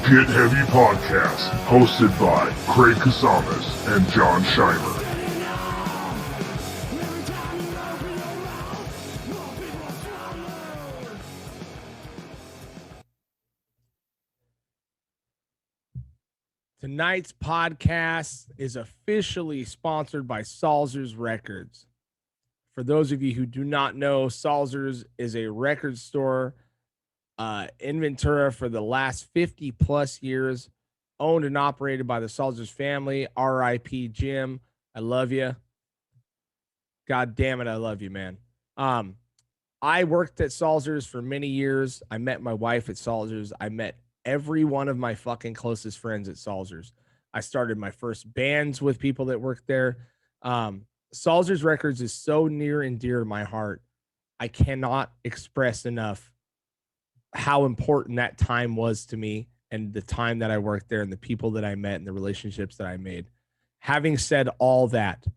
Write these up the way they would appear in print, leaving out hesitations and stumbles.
Get Heavy Podcast, hosted by Craig Casamas and John Scheimer. Tonight's podcast is officially sponsored by Salzer's Records. For those of you who do not know, Salzer's is a record store in Ventura for the last 50 plus years, owned and operated by the Salzer's family. R.I.P. Jim, I love you. God damn it, I love you, man. I worked at Salzer's for many years. I met my wife at Salzer's. I met every one of my fucking closest friends at Salzer's. I started my first bands with people that worked there. Salzer's Records is so near and dear to my heart. I cannot express enough how important that time was to me and the time that I worked there and the people that I met and the relationships that I made. Having said all that,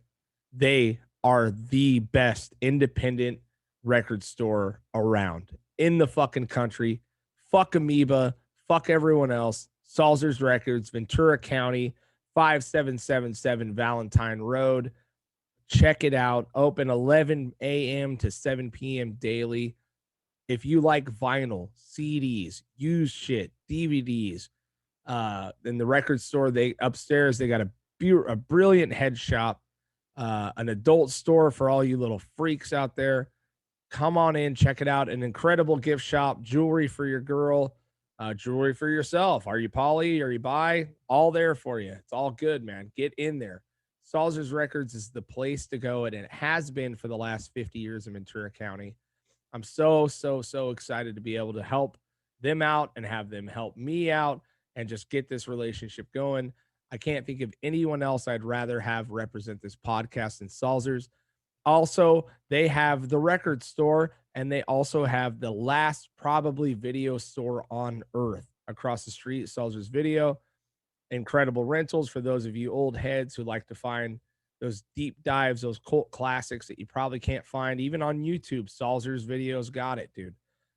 they are the best independent record store around in the fucking country. Fuck Amoeba. Fuck everyone else. Salzer's Records, Ventura County, 5777 Valentine Road. Check it out. Open 11 a.m. to 7 p.m. daily. If you like vinyl, CDs, used shit, DVDs, in the record store, upstairs they got a brilliant head shop, an adult store for all you little freaks out there. Come on in, check it out. An incredible gift shop, jewelry for your girl, jewelry for yourself. Are you poly? Are you bi? All there for you. It's all good, man. Get in there. Salzer's Records is the place to go, and it has been for the last 50 years in Ventura County. I'm so excited to be able to help them out and have them help me out and just get this relationship going. I can't think of anyone else I'd rather have represent this podcast than Salzer's. Also, they have the record store, and they also have the last probably video store on earth across the street, Salzer's Video. Incredible rentals for those of you old heads who like to find those deep dives, those cult classics that you probably can't find even on YouTube. Salzer's Video's got it, dude.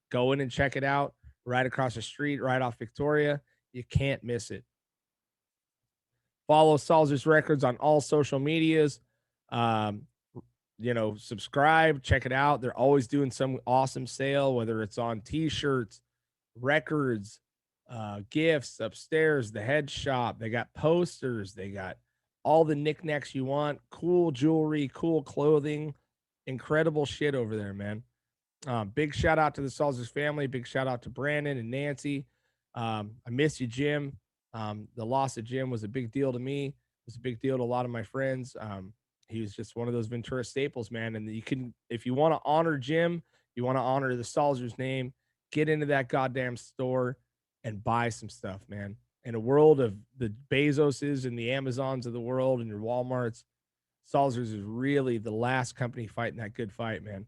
Go in and check it out right across the street, right off Victoria. You can't miss it. Follow Salzer's Records on all social medias. Subscribe, check it out. They're always doing some awesome sale, whether it's on t-shirts, records, gifts upstairs, the head shop. They got posters. They got all the knickknacks you want, cool jewelry, cool clothing, incredible shit over there, man. Big shout out to the Salzer's family. Big shout out to Brandon and Nancy. I miss you, Jim. The loss of Jim was a big deal to me. It was a big deal to a lot of my friends. He was just one of those Ventura staples, man. And you can, if you want to honor Jim, you want to honor the Salzer's name, get into that goddamn store and buy some stuff, man. In a world of the Bezoses and the Amazons of the world and your Walmarts, Salzer's is really the last company fighting that good fight, man.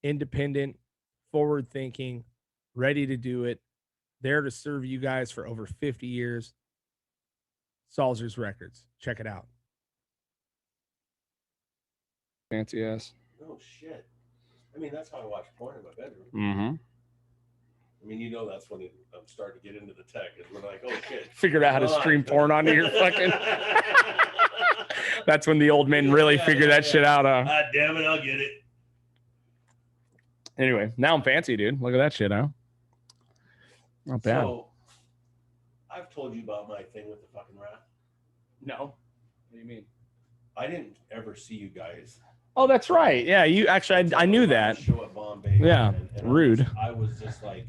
Independent, forward thinking, ready to do it, there to serve you guys for over 50 years. Salzer's Records. Check it out. Fancy ass. Oh shit! I mean, that's how I watch porn in my bedroom. Mm-hmm. I mean, that's when I'm starting to get into the tech. Is when like, oh shit, figured out how to stream porn onto your fucking. That's when the old men really figure that shit out. God damn it, I'll get it. Anyway, now I'm fancy, dude. Look at that shit, huh? Not bad. So, I've told you about my thing with the fucking rat. No. What do you mean? I didn't ever see you guys. Oh, that's right. Yeah, you actually, I knew that. Show at Bombay. Yeah, and rude. I was just like,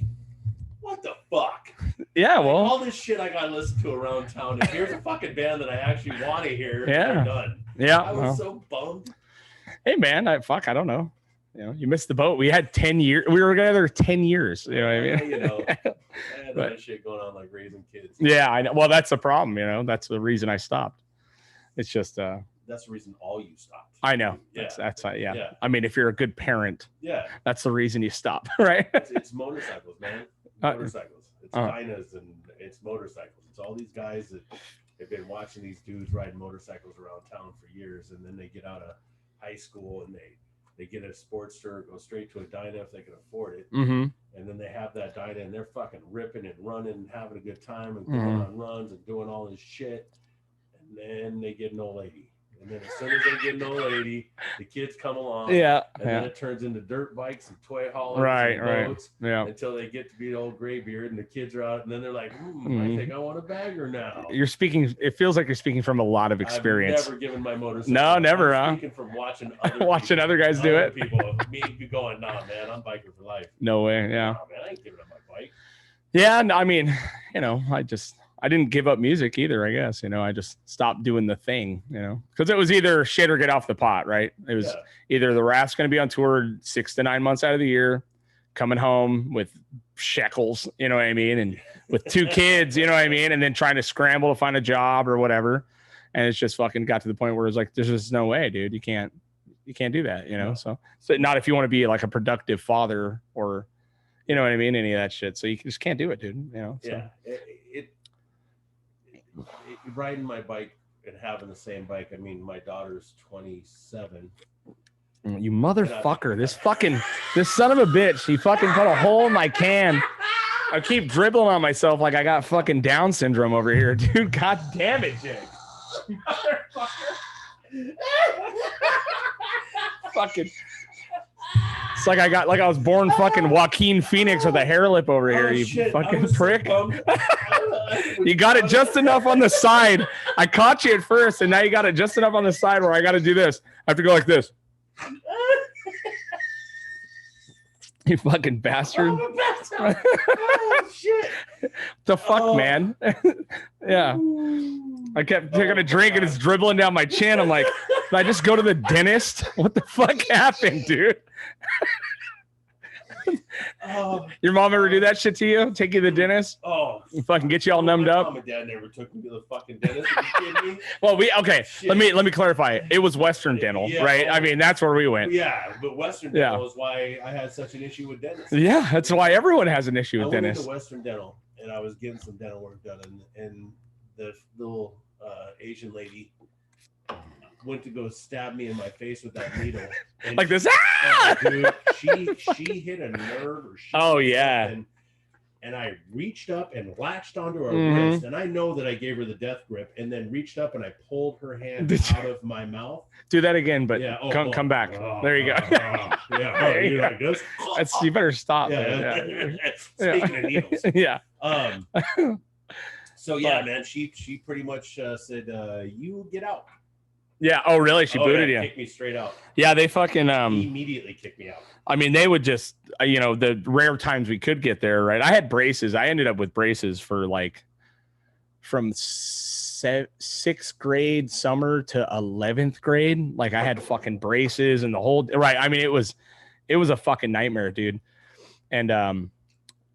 what the fuck? Yeah, well. All this shit I got to listen to around town. If here's a fucking band that I actually want to hear, yeah. they're done. Yeah. I was so bummed. Hey, man, I don't know. You missed the boat. We had 10 years. We were together 10 years. You know what I mean? I had that shit going on like raising kids. Yeah, I know. Well, that's the problem. That's the reason I stopped. It's just. That's the reason all you stopped. I know. Yeah. That's yeah. I mean, if you're a good parent, yeah, that's the reason you stop, right? It's motorcycles, man. Motorcycles. It's Dynas and it's motorcycles. It's all these guys that have been watching these dudes riding motorcycles around town for years, and then they get out of high school and they get a Sportster, go straight to a Dyna if they can afford it, mm-hmm. And then they have that Dyna, and they're fucking ripping and running and having a good time and going on runs and doing all this shit. And then they get an old lady. And then as soon as they get an old lady, the kids come along. Yeah. And then it turns into dirt bikes and toy haulers and boats until they get to be the old graybeard and the kids are out. And then they're like, I think I want a bagger now. You're speaking, it feels like you're speaking from a lot of experience. I've never given my motorcycle. No, never. I'm speaking from watching other guys do it. People, me going, nah, man, I'm biking for life. No way. Yeah. Nah, man, I ain't giving up my bike. Yeah. No, I mean, I didn't give up music either, I guess. I just stopped doing the thing, because it was either shit or get off the pot, right? It was either the Raft's going to be on tour 6 to 9 months out of the year, coming home with shekels, you know what I mean? And with 2 kids, you know what I mean? And then trying to scramble to find a job or whatever. And it's just fucking got to the point where it's like, there's just no way, dude. You can't do that, So not if you want to be like a productive father or, you know what I mean? Any of that shit. So you just can't do it, dude. So. Yeah. Riding my bike and having the same bike. I mean, my daughter's 27. You motherfucker! This son of a bitch. He fucking put a hole in my can. I keep dribbling on myself like I got fucking Down syndrome over here, dude. God damn it, Jake. Motherfucker. Fucking. It's like I was born fucking Joaquin Phoenix with a hair lip over here. You fucking prick. You got it just enough on the side. I caught you at first, and now you got it just enough on the side where I got to do this. I have to go like this. You fucking bastard. Oh, shit. The fuck, man? Yeah. I kept taking a drink and it's dribbling down my chin. I'm like, did I just go to the dentist? What the fuck happened, dude? Your mom ever do that shit to you? Take you to the dentist? Oh, fucking get you all numbed up. Mom and dad never took me to the fucking dentist. Are you kidding me? Well, let me clarify. It was Western Dental, right? I mean, that's where we went. Yeah, but Western Dental is why I had such an issue with dentists. Yeah, that's why everyone has an issue with dentists. I went into Western Dental and I was getting some dental work done, and the little Asian lady went to go stab me in my face with that needle. And like this. Dude, she hit a nerve or something. And I reached up and latched onto her wrist, and I know that I gave her the death grip, and then reached up and I pulled her hand out of my mouth. Do that again, but come back. There you go. There you go. Like this. You better stop. Speaking of needles. Yeah. So yeah, man, she pretty much said, "You get out." Yeah. Oh, really? She booted you. Kicked me straight out. Yeah, they fucking immediately kicked me out. I mean, they would just, the rare times we could get there, right? I had braces. I ended up with braces for from 6th grade summer to 11th grade. Like I had fucking braces and the whole right. I mean, it was a fucking nightmare, dude. And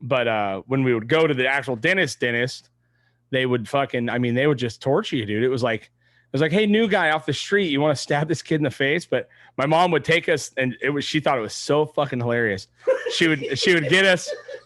but when we would go to the actual dentist, they would they would just torture you, dude. It was like, hey, new guy off the street, you want to stab this kid in the face? But my mom would take us, and she thought it was so fucking hilarious. She would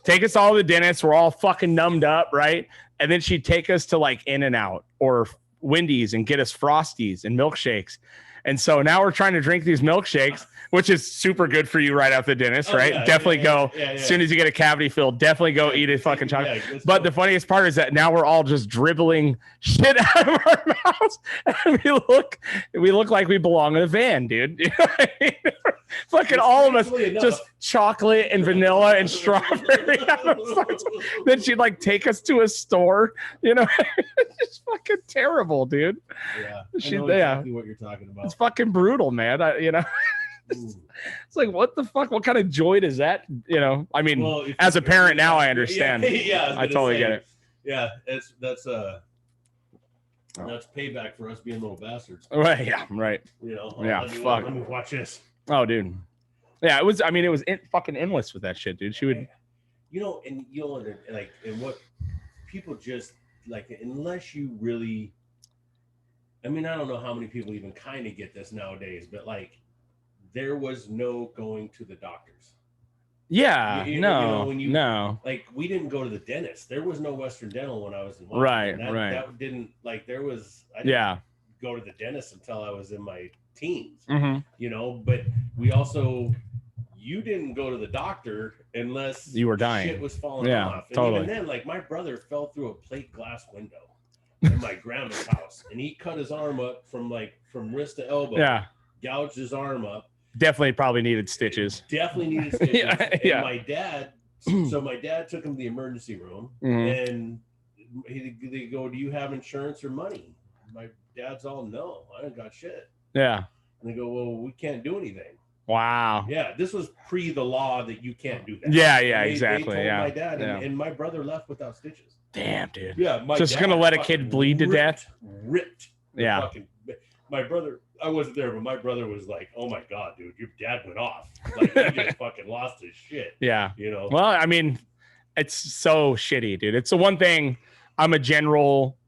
take us all to the dentist. We're all fucking numbed up, right? And then she'd take us to like In-N-Out or Wendy's and get us Frosties and milkshakes. And so now we're trying to drink these milkshakes, which is super good for you right out the dentist, right? Definitely go as soon as you get a cavity filled, definitely go eat a fucking chocolate. But the funniest part is that now we're all just dribbling shit out of our mouths. And we look like we belong in a van, dude. You know what I mean? Fucking all of us just chocolate and vanilla and strawberry. Then she'd like take us to a store, It's fucking terrible, dude. Yeah, I know exactly what you're talking about. It's fucking brutal, man. It's like, what the fuck? What kind of joy does that? I mean, as a parent now, I understand. I totally get it. Yeah, that's payback for us being little bastards. Right. Yeah. Right. Fuck. Let me watch this. Oh, dude. Yeah, it was fucking endless with that shit, dude. She would, and what people just like, unless you really, I mean, I don't know how many people even kind of get this nowadays, but like, there was no going to the doctors. Yeah, no. Like, we didn't go to the dentist. There was no Western Dental when I was in Washington. Right. That didn't, like, there was, I didn't go to the dentist until I was in my teens, but we also you didn't go to the doctor unless you were dying. Shit was falling off. And totally. even then, like my brother fell through a plate glass window in my grandma's house, and he cut his arm up from wrist to elbow. Yeah, gouged his arm up. Definitely, probably needed stitches. Definitely needed stitches. Yeah. My dad took him to the emergency room, Mm-hmm. and they go, "Do you have insurance or money?" My dad's all, "No, I ain't got shit." Yeah. And they go, "Well, we can't do anything." Wow. Yeah, this was pre the law that you can't do that. Yeah, They exactly. told Yeah. my dad, and my brother left without stitches. Damn, dude. Yeah, just gonna let a kid bleed to death. Ripped. Yeah. My brother, I wasn't there, but my brother was like, "Oh my god, dude, your dad went off. Like he just fucking lost his shit." Yeah. You know. Well, I mean, it's so shitty, dude. It's the one thing. I'm a general.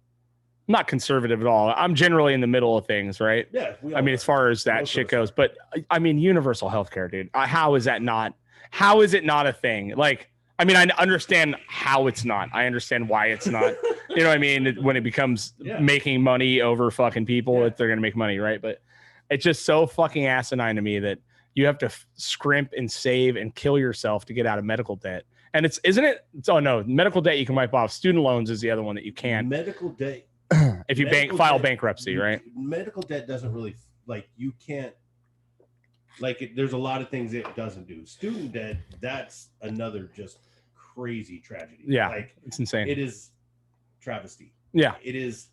Not conservative at all. I'm generally in the middle of things, right? Yeah. I mean, as far as that shit goes, but I mean, universal healthcare, dude. How is that not? How is it not a thing? Like, I mean, I understand how it's not. I understand why it's not. You know what I mean? When it becomes making money over fucking people, if they're gonna make money, right? But it's just so fucking asinine to me that you have to scrimp and save and kill yourself to get out of medical debt. And isn't it? Oh no, medical debt you can wipe off. Student loans is the other one that you can't. Medical debt. If you file bankruptcy, right? Medical debt doesn't really, like, you can't, like, there's a lot of things it doesn't do. Student debt, that's another just crazy tragedy. Yeah, like, it's insane. It is travesty. Yeah, it is.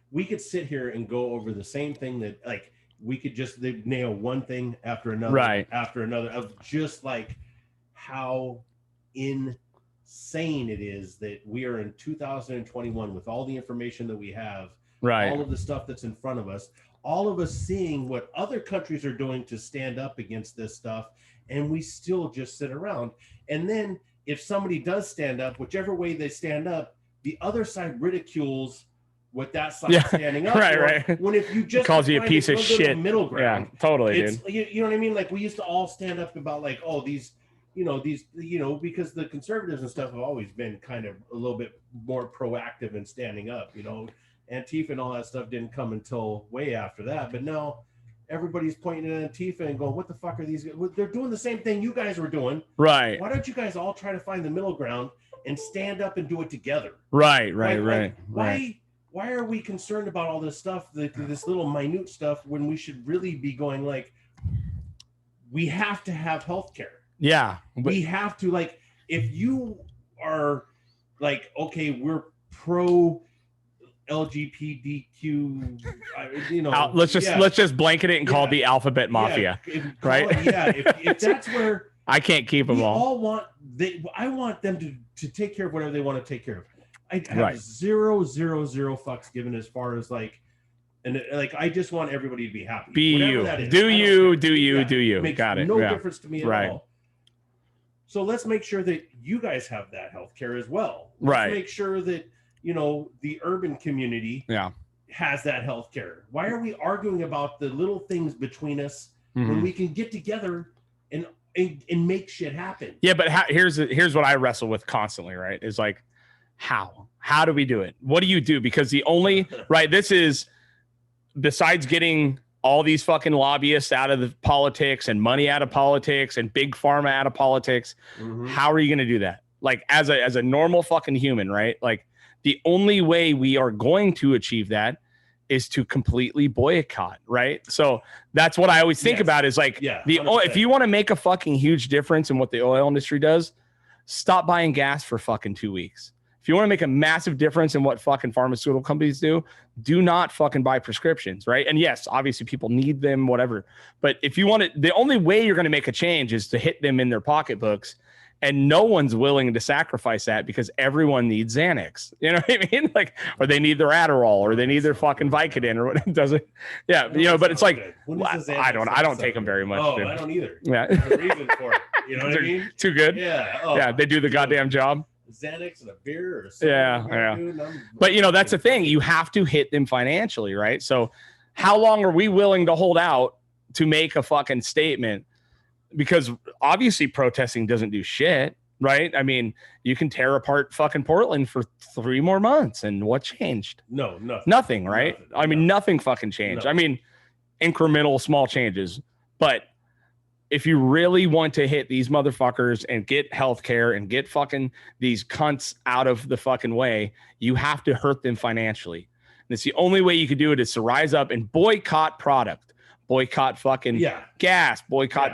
We could sit here and go over the same thing that, like, we could just nail one thing after another, right after another, of just like how insane it is that we are in 2021 with all the information that we have, right? All of the stuff that's in front of us, all of us seeing what other countries are doing to stand up against this stuff, and we still just sit around. And then if somebody does stand up, whichever way they stand up, the other side ridicules what that side's standing up right, for. When if you just calls you a piece of shit, middle ground, totally, it's, dude. You know what I mean? Like, we used to all stand up about, like, oh, these, because the conservatives and stuff have always been kind of a little bit more proactive in standing up. Antifa and all that stuff didn't come until way after that, but now everybody's pointing at Antifa and going, "What the fuck are these guys?" They're doing the same thing you guys were doing, right? Why don't you guys all try to find the middle ground and stand up and do it together? Right. Why are we concerned about all this stuff, this little minute stuff, when we should really be going, like, we have to have healthcare. Yeah. We have to, like, if you are like, okay, we're pro LGBTQ, let's just blanket it and call it the alphabet mafia, right? If that's where I can't keep them all. I want them to take care of whatever they want to take care of. I have zero fucks given as far as, like, and, like, I just want everybody to be happy. Be you. Do you. Makes Got it. No difference to me at all. So let's make sure that you guys have that healthcare as well. Let's make sure that, the urban community has that healthcare. Why are we arguing about the little things between us when we can get together and make shit happen? Yeah, but here's what I wrestle with constantly, right? Is like, how do we do it? What do you do? Because the only this is, besides getting all these fucking lobbyists out of the politics and money out of politics and big pharma out of politics, how are you going to do that? Like, as a normal fucking human, right? Like, the only way we are going to achieve that is to completely boycott, right? So that's what I always think about, is like, if you want to make a fucking huge difference in what the oil industry does, stop buying gas for fucking 2 weeks. If you want to make a massive difference in what fucking pharmaceutical companies do not fucking buy prescriptions, right? And yes, obviously people need them, whatever. But if you want to, the only way you're going to make a change is to hit them in their pocketbooks. And no one's willing to sacrifice that, because everyone needs Xanax. You know what I mean? Like, or they need their Adderall, or they need their fucking Vicodin, or what it doesn't. Yeah, but it's like, I don't take them very much. Oh, dude. I don't either. Yeah, there's a reason for it. You know what I mean? Too good. Yeah. Yeah, they do the goddamn job. Xanax and a beer or something. Yeah. But that's the thing. You have to hit them financially, right? So how long are we willing to hold out to make a fucking statement? Because obviously protesting doesn't do shit, right? I mean, you can tear apart fucking Portland for 3 more months, and what changed? No, nothing, right? I mean, nothing fucking changed. I mean, incremental small changes, but if you really want to hit these motherfuckers and get healthcare and get fucking these cunts out of the fucking way, you have to hurt them financially. And it's the only way you could do it is to rise up and boycott product, boycott fucking gas, boycott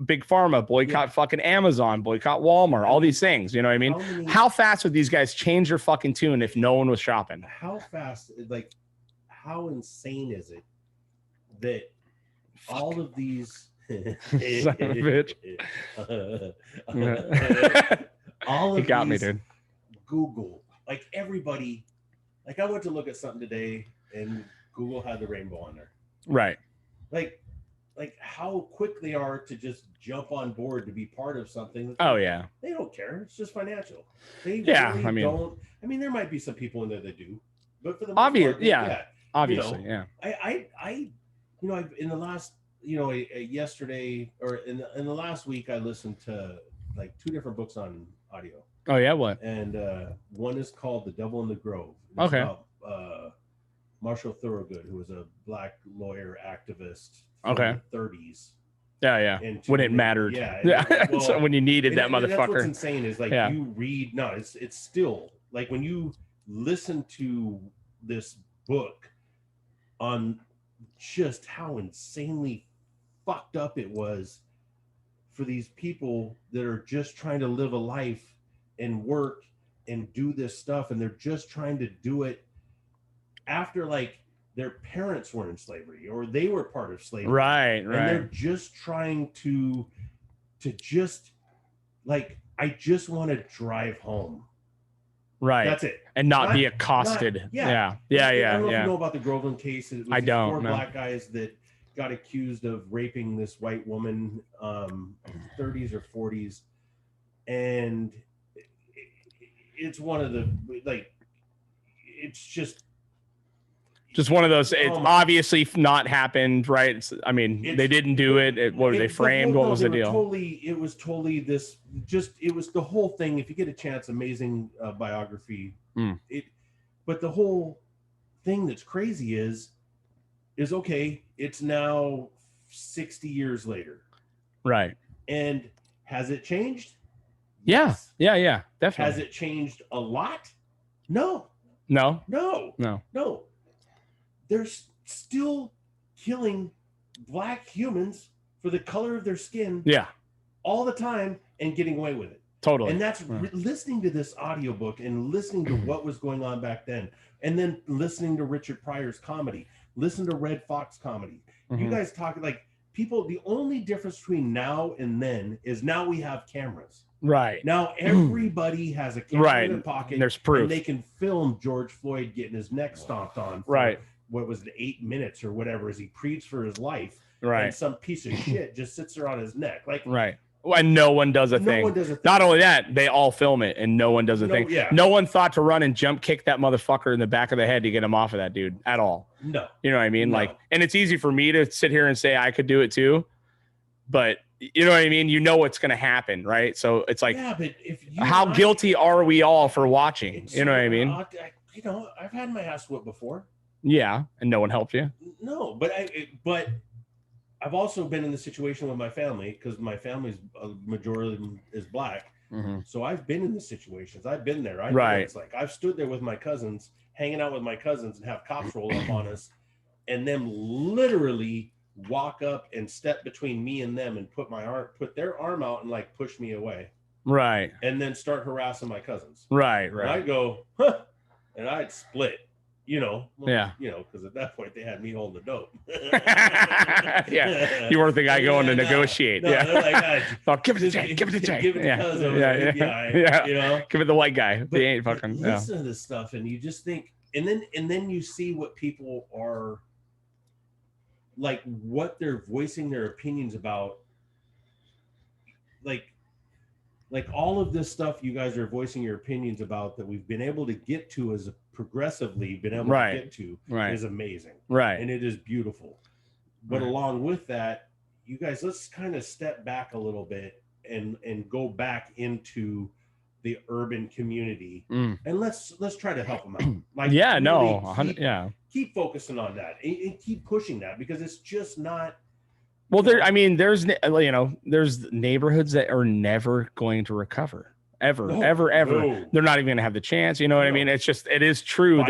big pharma, boycott fucking Amazon, boycott Walmart, all these things. You know what I mean? How fast would these guys change their fucking tune if no one was shopping? How fast, like, how insane is it that all of these son of a bitch. all of he got me, these dude. Google, like everybody, like I went to look at something today and Google had the rainbow on there. Right. Like how quick they are to just jump on board to be part of something. Oh yeah. They don't care. It's just financial. They really don't. I mean, there might be some people in there that do, but for the most obvious, part, obviously, I in the last, yesterday or in the last week, I listened to like 2 different books on audio. Oh yeah, what? And one is called The Devil in the Grove. It's okay. About, Marshall Thorogood, who was a black lawyer activist from the 30s. Yeah. When it mattered. Yeah. Well, so when you needed that motherfucker. That's what's insane is like you read. No, it's still like when you listen to this book on just how insanely fucked up it was for these people that are just trying to live a life and work and do this stuff, and they're just trying to do it after like their parents were in slavery or they were part of slavery. Right. And they're just trying to just like, I just want to drive home. Right. That's it. And not be accosted. Yeah. I don't know if you know about the Groveland case. It was I don't. 4 black guys that got accused of raping this white woman, 30s or 40s. And it's one of the, like, it's just one of those. It's obviously not happened, right? They didn't do it. What were they framed? What was the deal? It was totally this. It was the whole thing. If you get a chance, amazing biography. But the whole thing that's crazy is okay. It's now 60 years later, right? And has it changed? Yes. Yeah. Definitely. Has it changed a lot? No. They're still killing black humans for the color of their skin all the time and getting away with it. Totally. And that's listening to this audiobook and listening to what was going on back then. And then listening to Richard Pryor's comedy, listen to Red Fox comedy. You guys talk like people, the only difference between now and then is now we have cameras. Right. Now everybody has a camera in their pocket. And there's proof. And they can film George Floyd getting his neck stomped on. Right. What was it, 8 minutes or whatever, as he preached for his life. Right. And some piece of shit just sits there on his neck. Like, right. And no one does a thing. Not only that, they all film it and no one does a thing. Yeah. No one thought to run and jump kick that motherfucker in the back of the head to get him off of that dude at all. No. You know what I mean? No. Like, and it's easy for me to sit here and say I could do it too, but you know what I mean? You know what's going to happen, right? So it's like, but if how guilty are we all for watching? You know what I mean? I've had my ass whipped before. Yeah, and no one helped you. No, but I've also been in the situation with my family because my family's majority is black. So I've been in the situations. I've been there. I know what it's like. I've stood there with my cousins, hanging out with my cousins, and have cops roll up on us, and them literally walk up and step between me and them and put their arm out and like push me away. Right. And then start harassing my cousins. Right. And I'd go, huh, and I'd split. Because at that point they had me holding the dope. Yeah, you weren't the guy going to negotiate. No, they're like, give it to Jay. Give it to Jay. Give it to cousin. Yeah. Give it the white guy. But they ain't fucking. Listen to this stuff, and you just think, and then you see what people are like, what they're voicing their opinions about, like all of this stuff you guys are voicing your opinions about that we've been able to get to as progressively been able to get to is amazing. Right. And it is beautiful. But along with that, you guys, let's kind of step back a little bit and go back into the urban community and let's try to help them out. Like, keep focusing on that and keep pushing that, because it's just not Well, there's neighborhoods that are never going to recover. Ever. No. They're not even going to have the chance. You know what I mean? It is true.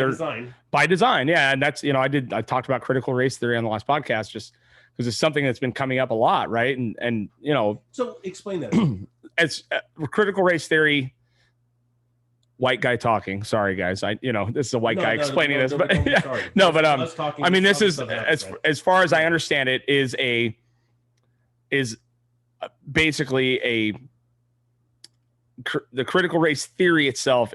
By design. Yeah. And that's, I talked about critical race theory on the last podcast just because it's something that's been coming up a lot. Right. And so explain that. As critical race theory, white guy talking. Sorry, guys. This is a white guy explaining this, but this is as far as I understand it is basically the critical race theory itself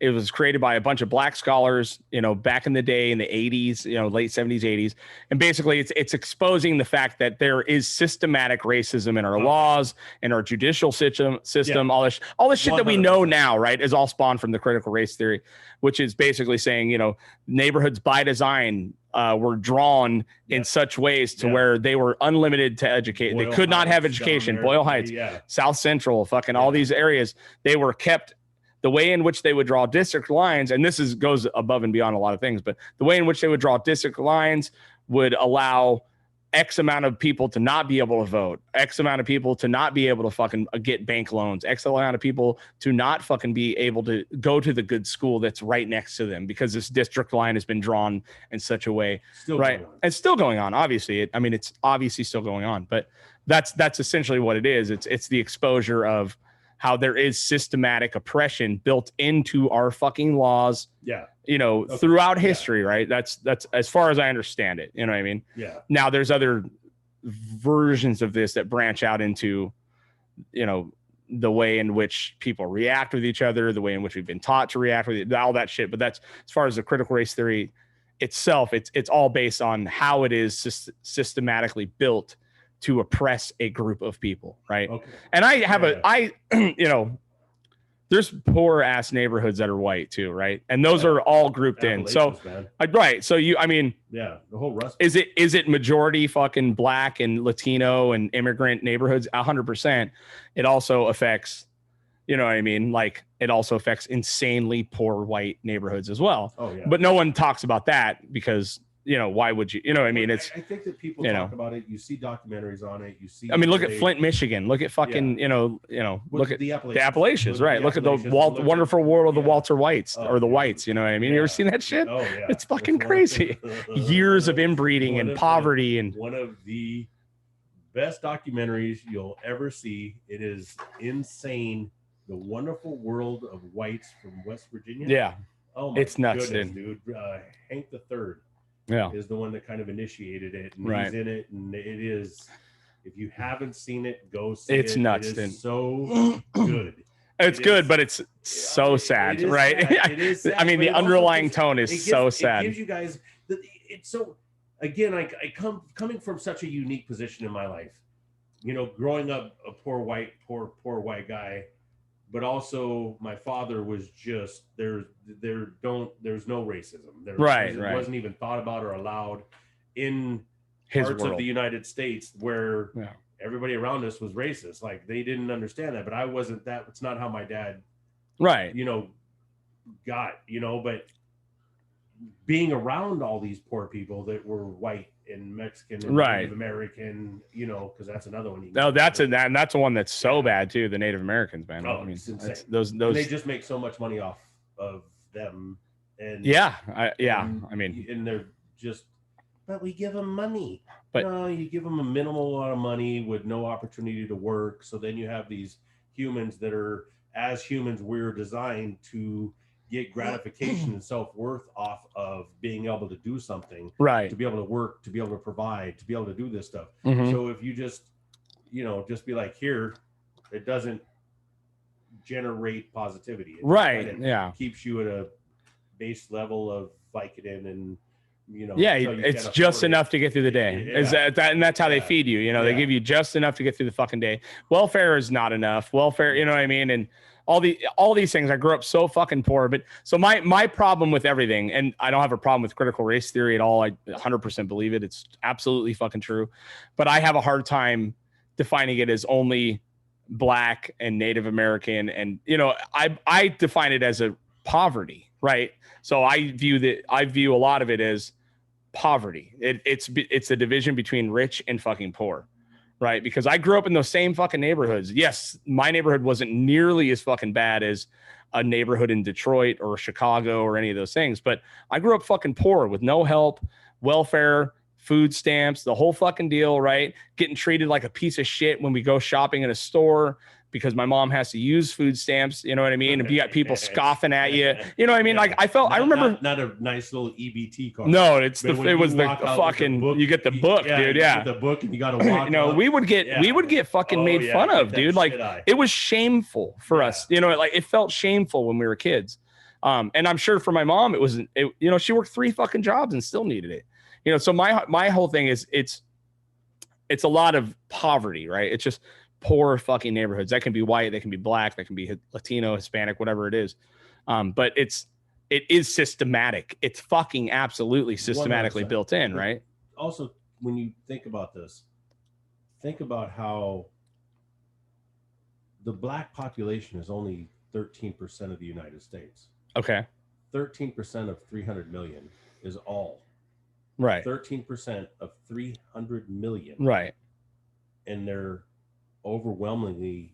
it was created by a bunch of black scholars, back in the day in the 80s, late 70s, 80s. And basically it's exposing the fact that there is systematic racism in our laws and our judicial system, all this shit 100%. That we know now, right, is all spawned from the critical race theory, which is basically saying, neighborhoods by design were drawn in such ways to where they were unlimited to educate. They could not have education. Boyle Heights, South Central, fucking all these areas, they were kept. The way in which they would draw district lines, and this goes above and beyond a lot of things, but the way in which they would draw district lines would allow X amount of people to not be able to vote, X amount of people to not be able to fucking get bank loans, X amount of people to not fucking be able to go to the good school that's right next to them because this district line has been drawn in such a way. It's still going on. Obviously, it's obviously still going on, but that's essentially what it is. It's the exposure of how there is systematic oppression built into our fucking laws, throughout history, right? That's as far as I understand it. You know what I mean? Yeah. Now there's other versions of this that branch out into, the way in which people react with each other, the way in which we've been taught to react with all that shit. But that's as far as the critical race theory itself. It's all based on how it is systematically built to oppress a group of people, right? Okay. And I have there's poor ass neighborhoods that are white too, right? And those are all grouped in. So, right. So the whole rest. Is it majority fucking black and Latino and immigrant neighborhoods? 100%. It also affects, like it also affects insanely poor white neighborhoods as well. Oh yeah. But no one talks about that because why would you? I think that people talk about it. You see documentaries on it. You see. Look at Flint, Michigan. Look at fucking, look at the Appalachians, right? Look at the wonderful world of the Walter Whites or the Whites. You know what I mean? You ever seen that shit? Oh yeah. It's fucking crazy. Years of inbreeding and poverty and one of the best documentaries you'll ever see. It is insane. The Wonderful World of Whites from West Virginia. Yeah. Oh my it's nuts, goodness, dude. Hank the Third. Is the one that kind of initiated it, and he's in it, and it is. If you haven't seen it, go see it. It's nuts. It is so good. It's good, but it's so sad, right? Sad. It is sad, the underlying tone is so sad. It gives you guys. It's so. Again, I coming from such a unique position in my life, growing up a poor white guy. But also, my father was just there's no racism. It wasn't even thought about or allowed in his parts world of the United States where everybody around us was racist. Like they didn't understand that, but I wasn't that. It's not how my dad, got. But being around all these poor people that were white and Mexican and Native American, because that's another one. That's the one that's so bad too. The Native Americans, man. It's insane. Those and they just make so much money off of them. And and they're just, but we give them money. But no, you give them a minimal amount of money with no opportunity to work. So then you have these humans that are, as humans, we're designed to get gratification and self-worth off of being able to do something, to be able to work, to be able to provide, to be able to do this stuff. So if you just be like, here, it doesn't generate positivity. It keeps you at a base level of Vicodin and it's just enough to get through the day. Is that and that's how they feed you. They give you just enough to get through the fucking day. Welfare is not enough. Welfare, you know what I mean? And all these things. I grew up so fucking poor, but so my problem with everything, and I don't have a problem with critical race theory at all. I 100% believe it. It's absolutely fucking true, but I have a hard time defining it as only Black and Native American, and I define it as a poverty, right? So I view a lot of it as poverty. It's a division between rich and fucking poor, right? Because I grew up in those same fucking neighborhoods. Yes, my neighborhood wasn't nearly as fucking bad as a neighborhood in Detroit or Chicago or any of those things, but I grew up fucking poor with no help, welfare, food stamps, the whole fucking deal, right? Getting treated like a piece of shit when we go shopping in a store because my mom has to use food stamps, you know what I mean? And you got people scoffing at you, you know what I mean? Like I remember not a nice little EBT card. No, it was the fucking book, you get the book, dude. You Yeah, get the book and you got to walk. You know, up. we would get fucking made fun of, dude. Like it was shameful for us, you know. Like it felt shameful when we were kids. And I'm sure for my mom, it wasn't. You know, she worked 3 fucking jobs and still needed it. You know, so my whole thing is it's a lot of poverty, right? It's just poor fucking neighborhoods. That can be white, that can be black, that can be Latino, Hispanic, whatever it is. But it is systematic. It's fucking absolutely systematically 100%. built in, right? Also, when you think about this, think about how the black population is only 13% of the United States. Okay. 13% of 300 million is all. Right. 13% of 300 million. Right. And they're overwhelmingly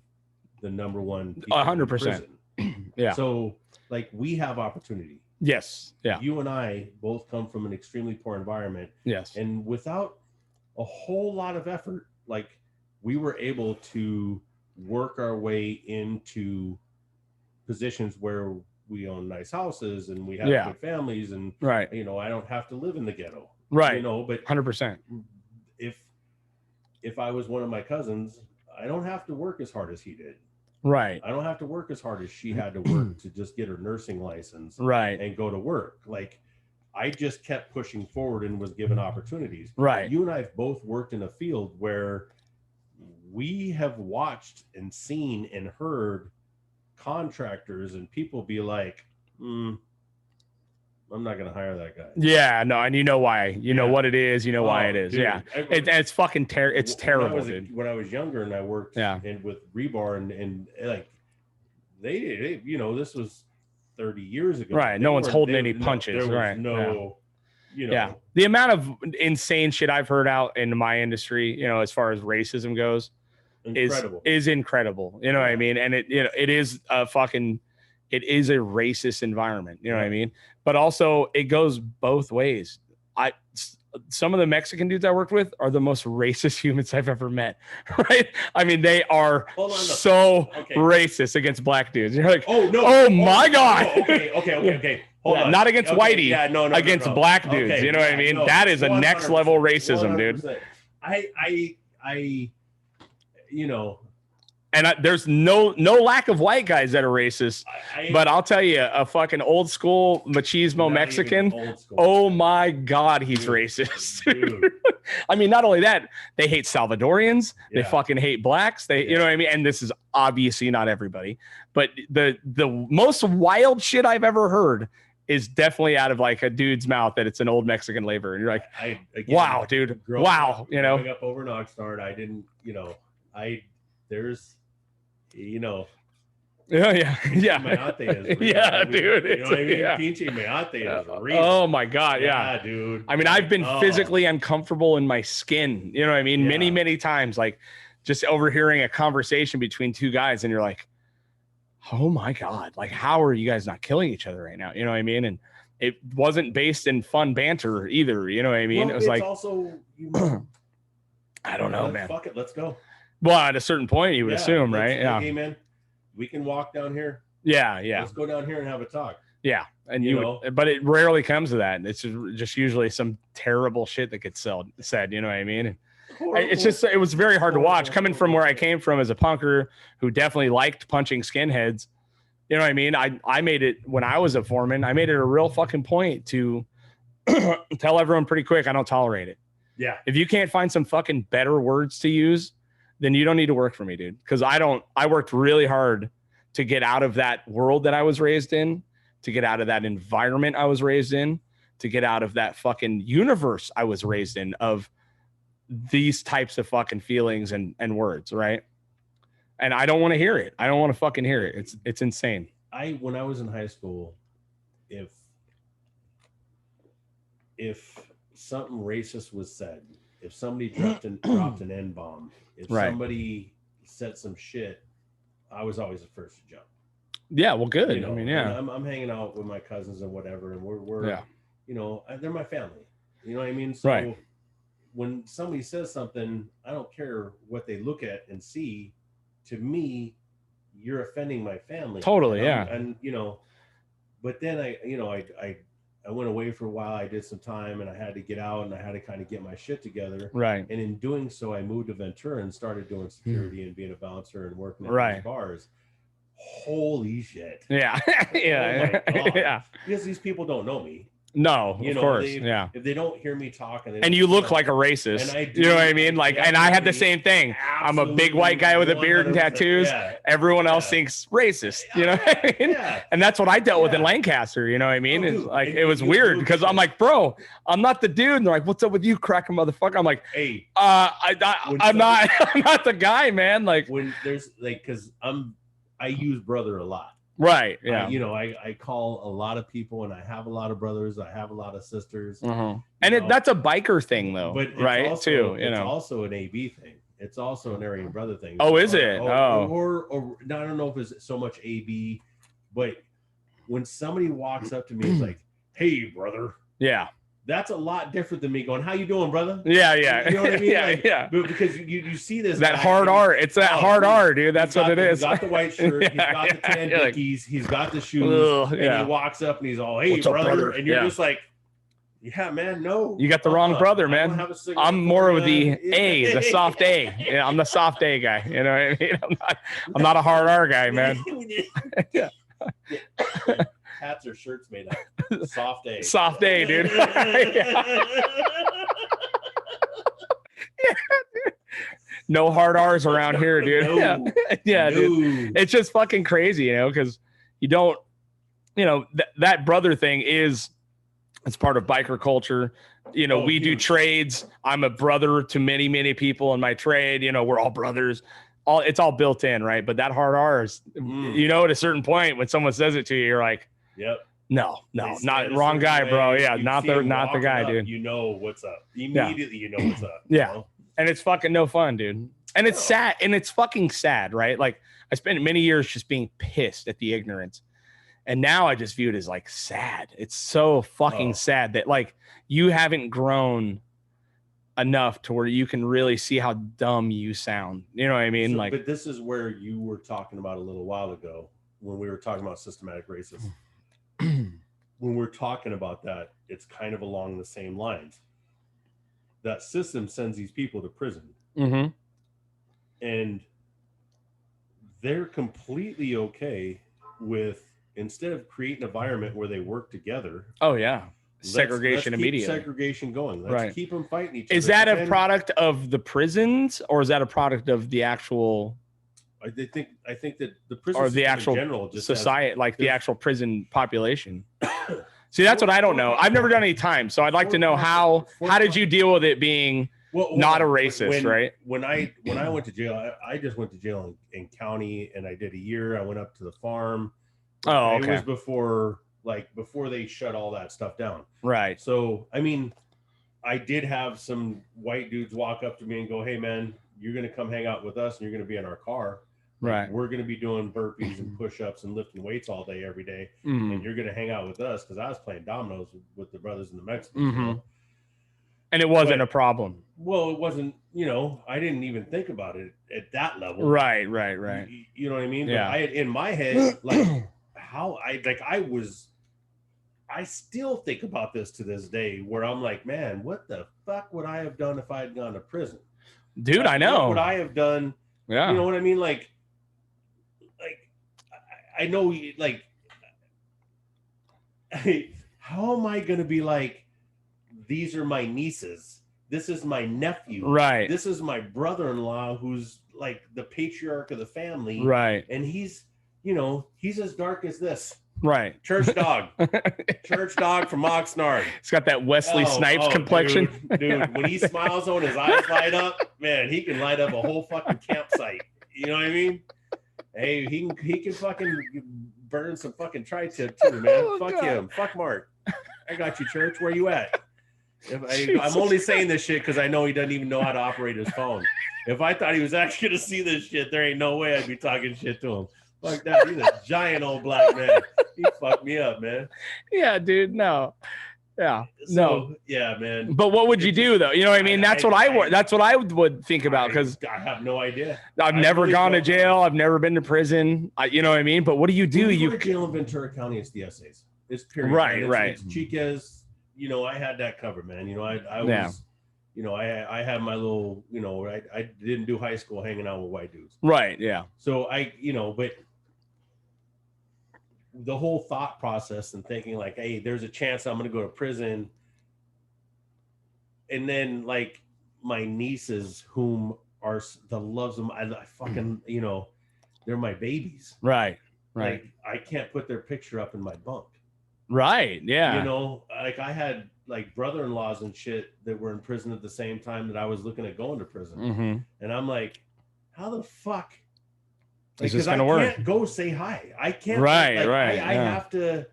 the number one. 100%. Yeah. So, like, we have opportunity. Yes. Yeah. You and I both come from an extremely poor environment. Yes. And without a whole lot of effort, like, we were able to work our way into positions where we own nice houses and we have good families, and right. You know, I don't have to live in the ghetto. Right. You know, but 100%. If I was one of my cousins, I don't have to work as hard as he did. Right. I don't have to work as hard as she had to work to just get her nursing license. Right. And go to work. Like, I just kept pushing forward and was given opportunities. Right. You and I have both worked in a field where we have watched and seen and heard contractors and people be like, I'm not going to hire that guy. Yeah, no, and you know why. You know what it is. You know why it is. Dude, yeah, it's fucking it's terrible, dude. When I was younger and I worked and with rebar and like they, you know, this was 30 years ago. Right. No one's holding any punches. Right. No, you know. Yeah. The amount of insane shit I've heard out in my industry, you know, as far as racism goes, is incredible. You know what I mean? And it is a racist environment. You know what I mean? But also it goes both ways. Some of the Mexican dudes I worked with are the most racist humans I've ever met. Right? I mean, they are racist against black dudes. You're like, oh my God. Okay. Hold on. Not against whitey. Yeah, no, against black dudes. You know what I mean? That is a next level racism, 100%. Dude. I you know, and there's no lack of white guys that are racist, but I'll tell you, a fucking old school machismo Mexican. Oh my God, he's racist. Dude. I mean, not only that, they hate Salvadorians. They fucking hate blacks. You know what I mean? And this is obviously not everybody, but the most wild shit I've ever heard is definitely out of like a dude's mouth that it's an old Mexican labor. And you're like, wow, dude. Wow. You know, growing up over in Oxnard, I didn't, you know, there's, you know, yeah. Dude. You know what I mean? Pinche Mayate is real. Oh my God. Yeah, dude. I mean, I've been physically uncomfortable in my skin. You know what I mean? Many, many times, like just overhearing a conversation between two guys and you're like, oh my God, like, how are you guys not killing each other right now? You know what I mean? And it wasn't based in fun banter either. You know what I mean? Well, it was like, also, you know, I don't know, man. Fuck it. Let's go. Well, at a certain point, you would assume, right? Yeah. Hey, man, we can walk down here. Yeah. Let's go down here and have a talk. Yeah. And you would, but it rarely comes to that. It's just usually some terrible shit that gets said, you know what I mean? It's just, it was very hard to watch coming from where I came from as a punker who definitely liked punching skinheads. You know what I mean? I made it when I was a foreman, I made it a real fucking point to tell everyone pretty quick, I don't tolerate it. Yeah. If you can't find some fucking better words to use, then you don't need to work for me, dude. Cause I worked really hard to get out of that world that I was raised in, to get out of that environment I was raised in, to get out of that fucking universe I was raised in of these types of fucking feelings and words, right? And I don't want to hear it. I don't want to fucking hear it. It's insane. When I was in high school, if something racist was said, if somebody dropped an N-bomb, if somebody said some shit, I was always the first to jump. Yeah, well, good. You know, I mean, yeah. I'm hanging out with my cousins and whatever, and we're you know, they're my family. You know what I mean? So when somebody says something, I don't care what they look at and see. To me, you're offending my family. Totally, and you know, but then I went away for a while. I did some time, and I had to get out, and I had to kind of get my shit together. Right. And in doing so, I moved to Ventura and started doing security and being a bouncer and working at these bars. Holy shit. Yeah. Yeah. Oh my God. Yeah. Because these people don't know me. No, You of know, course. if they don't hear me talk and you look like a racist. And I do, you know what I mean? Like, and I had the same thing. I'm a big white guy with a beard and tattoos. Yeah. Everyone else thinks racist. You know what I mean? Yeah. And that's what I dealt with in Lancaster. You know what I mean? Oh, It's dude. like, And it was weird because I'm like, bro, I'm not the dude. And they're like, what's up with you, cracker motherfucker? I'm like, hey, I'm not the guy, man. Like, when there's like, because I use brother a lot. Right. Yeah. You know, I call a lot of people, and I have a lot of brothers. I have a lot of sisters. And that's a biker thing, though, but it's right? Also, too. You it's know, also an AB thing. It's also an Aryan brother thing. Oh, is it? Or I don't know if it's so much AB, but when somebody walks up to me, it's like, "Hey, brother." Yeah. That's a lot different than me going, "How you doing, brother?" Yeah, yeah. You know what I mean? Yeah, like, yeah. But because you see this that hard R. It's that hard R, dude. That's what it is. He's got the white shirt. He's got the tan dickies. He's got the shoes. And he walks up and he's all, "Hey, brother," and you're just like, "Yeah, man, no." You got the wrong brother, man. I'm more of the soft A. Yeah, I'm the soft A guy. You know what I mean? I'm not a hard R guy, man. Yeah. Hats or shirts made up. Soft A. Soft A, dude. Yeah. No hard R's around here, dude. No. Yeah, dude. It's just fucking crazy, you know, because you don't, you know, that brother thing it's part of biker culture. You know, we do trades. I'm a brother to many, many people in my trade. You know, we're all brothers. It's all built in, right? But that hard R is, you know, at a certain point when someone says it to you, you're like, "Yep, no, not wrong guy, bro. Yeah, not the guy, dude. You know what's up immediately. You know what's up. Yeah, you know? And it's fucking no fun, dude. And it's sad, and it's fucking sad, right? Like I spent many years just being pissed at the ignorance, and now I just view it as like sad. It's so fucking sad that like you haven't grown enough to where you can really see how dumb you sound. You know what I mean? So, like, but this is where you were talking about a little while ago when we were talking about systematic racism. When we're talking about that, it's kind of along the same lines. That system sends these people to prison, and they're completely okay with, instead of creating an environment where they work together. Oh yeah. Segregation let's immediately. Segregation going. Let's keep them fighting each other. Is that a product of the prisons, or is that a product of the actual? I think that the prison or the actual in general just society, like the actual prison population. See, that's what I don't know. I've never done any time, so I'd like to know how did you deal with it being not a racist, right? When I went to jail, I just went to jail in county, and I did a year. I went up to the farm. Oh, okay. It was before they shut all that stuff down. Right. So, I mean, I did have some white dudes walk up to me and go, "Hey, man, you're going to come hang out with us, and you're going to be in our car. Right. We're going to be doing burpees and push-ups and lifting weights all day, every day. And you're going to hang out with us," because I was playing dominoes with the brothers in the Mexicans. You know? And it wasn't a problem. Well, it wasn't, you know, I didn't even think about it at that level. Right. You know what I mean? Yeah. But I, in my head, like I still think about this to this day, where I'm like, man, what the fuck would I have done if I had gone to prison? Dude, I know. What would I have done? Yeah. You know what I mean? Like I know, like, how am I going to be like, these are my nieces, this is my nephew, right? This is my brother-in-law, who's like the patriarch of the family, right? And he's, you know, he's as dark as this. Right. Church dog. Church dog from Oxnard. He's got that Wesley Snipes complexion. Dude, when he smiles when his eyes light up, man, he can light up a whole fucking campsite. You know what I mean? Hey, he can fucking burn some fucking tri-tip too, man. Fuck him. Fuck Mark. I got you, Church. Where you at? I'm only saying this shit because I know he doesn't even know how to operate his phone. If I thought he was actually going to see this shit, there ain't no way I'd be talking shit to him. Fuck that. He's a giant old black man. He fucked me up, man. Yeah, dude. No. Yeah. So, no. Yeah, man. But what would you do though? You know what I mean? That's what I would think about because I have no idea. I've never gone to jail. I've never been to prison. You know what I mean? But what do you do? You go to jail in Ventura County. It's the essays. It's period. Right. It's Chica's. You know, I had that covered, man. You know, I was. You know, I had my little. You know, I didn't do high school hanging out with white dudes. Right. Yeah. So but the whole thought process and thinking like, hey, there's a chance I'm going to go to prison. And then like my nieces, whom are the loves them, I fucking, you know, they're my babies. Right. Like I can't put their picture up in my bunk. Right. Yeah. You know, like I had like brother-in-laws and shit that were in prison at the same time that I was looking at going to prison. Mm-hmm. And I'm like, how the fuck is this going to work? I can't go say hi. I can't. Right. I have to,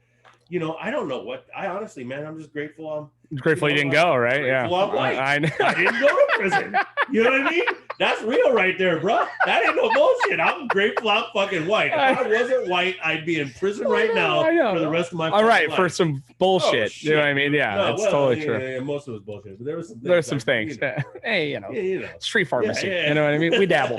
you know, I don't know what. I honestly, man, I'm just grateful. I'm grateful you didn't go, right? Yeah. I didn't go to prison. You know what I mean? That's real right there, bro. That ain't no bullshit. I'm grateful I'm fucking white. If I wasn't white, I'd be in prison right now for the rest of my life. All right, for some bullshit. Oh, you know what I mean? Yeah, that's totally true. Yeah, most of it was bullshit, but there was some things. Hey, you know, street pharmacy. Yeah. You know what I mean? We dabble.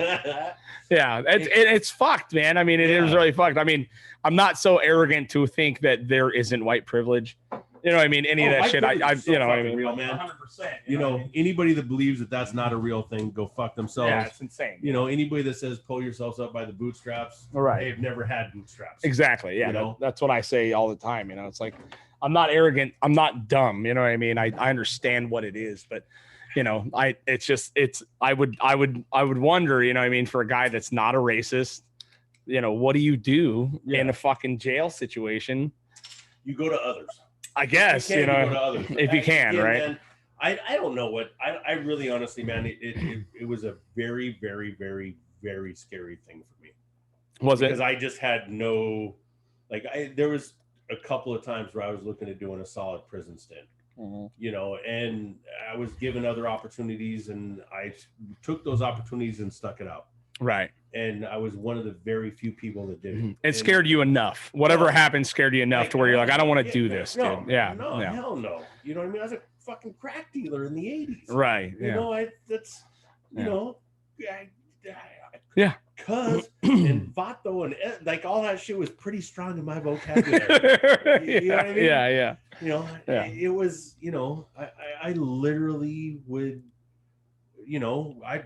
Yeah, it's fucked, man. I mean, it is really fucked. I mean, I'm not so arrogant to think that there isn't white privilege. You know what I mean? Any of that shit, I you know what I mean? Real, man. 100%. You know, anybody that believes that that's not a real thing, go fuck themselves. Yeah, it's insane. You know, anybody that says pull yourselves up by the bootstraps, right? They've never had bootstraps. Exactly. Yeah, you know? that's what I say all the time. You know, it's like I'm not arrogant. I'm not dumb. You know what I mean? I understand what it is, but you know, I would wonder. You know what I mean? For a guy that's not a racist, you know, what do you do in a fucking jail situation? You go to others. I guess, you know, if you can, right? Man, I don't know what I really honestly, man, it was a very, very, very, very scary thing for me. Was it? Because I just had no, like, there was a couple of times where I was looking at doing a solid prison stint, you know, and I was given other opportunities and I took those opportunities and stuck it out. Right. And I was one of the very few people that did it. It scared you enough. Whatever happened scared you enough to where you're like, I don't want to do this, dude. No, hell no. You know what I mean? I was a fucking crack dealer in the 80s. Right. You know, that's, you know, cuz and vato and like all that shit was pretty strong in my vocabulary. You know what I mean? Yeah. You know, it was, you know, I literally would, you know, I'd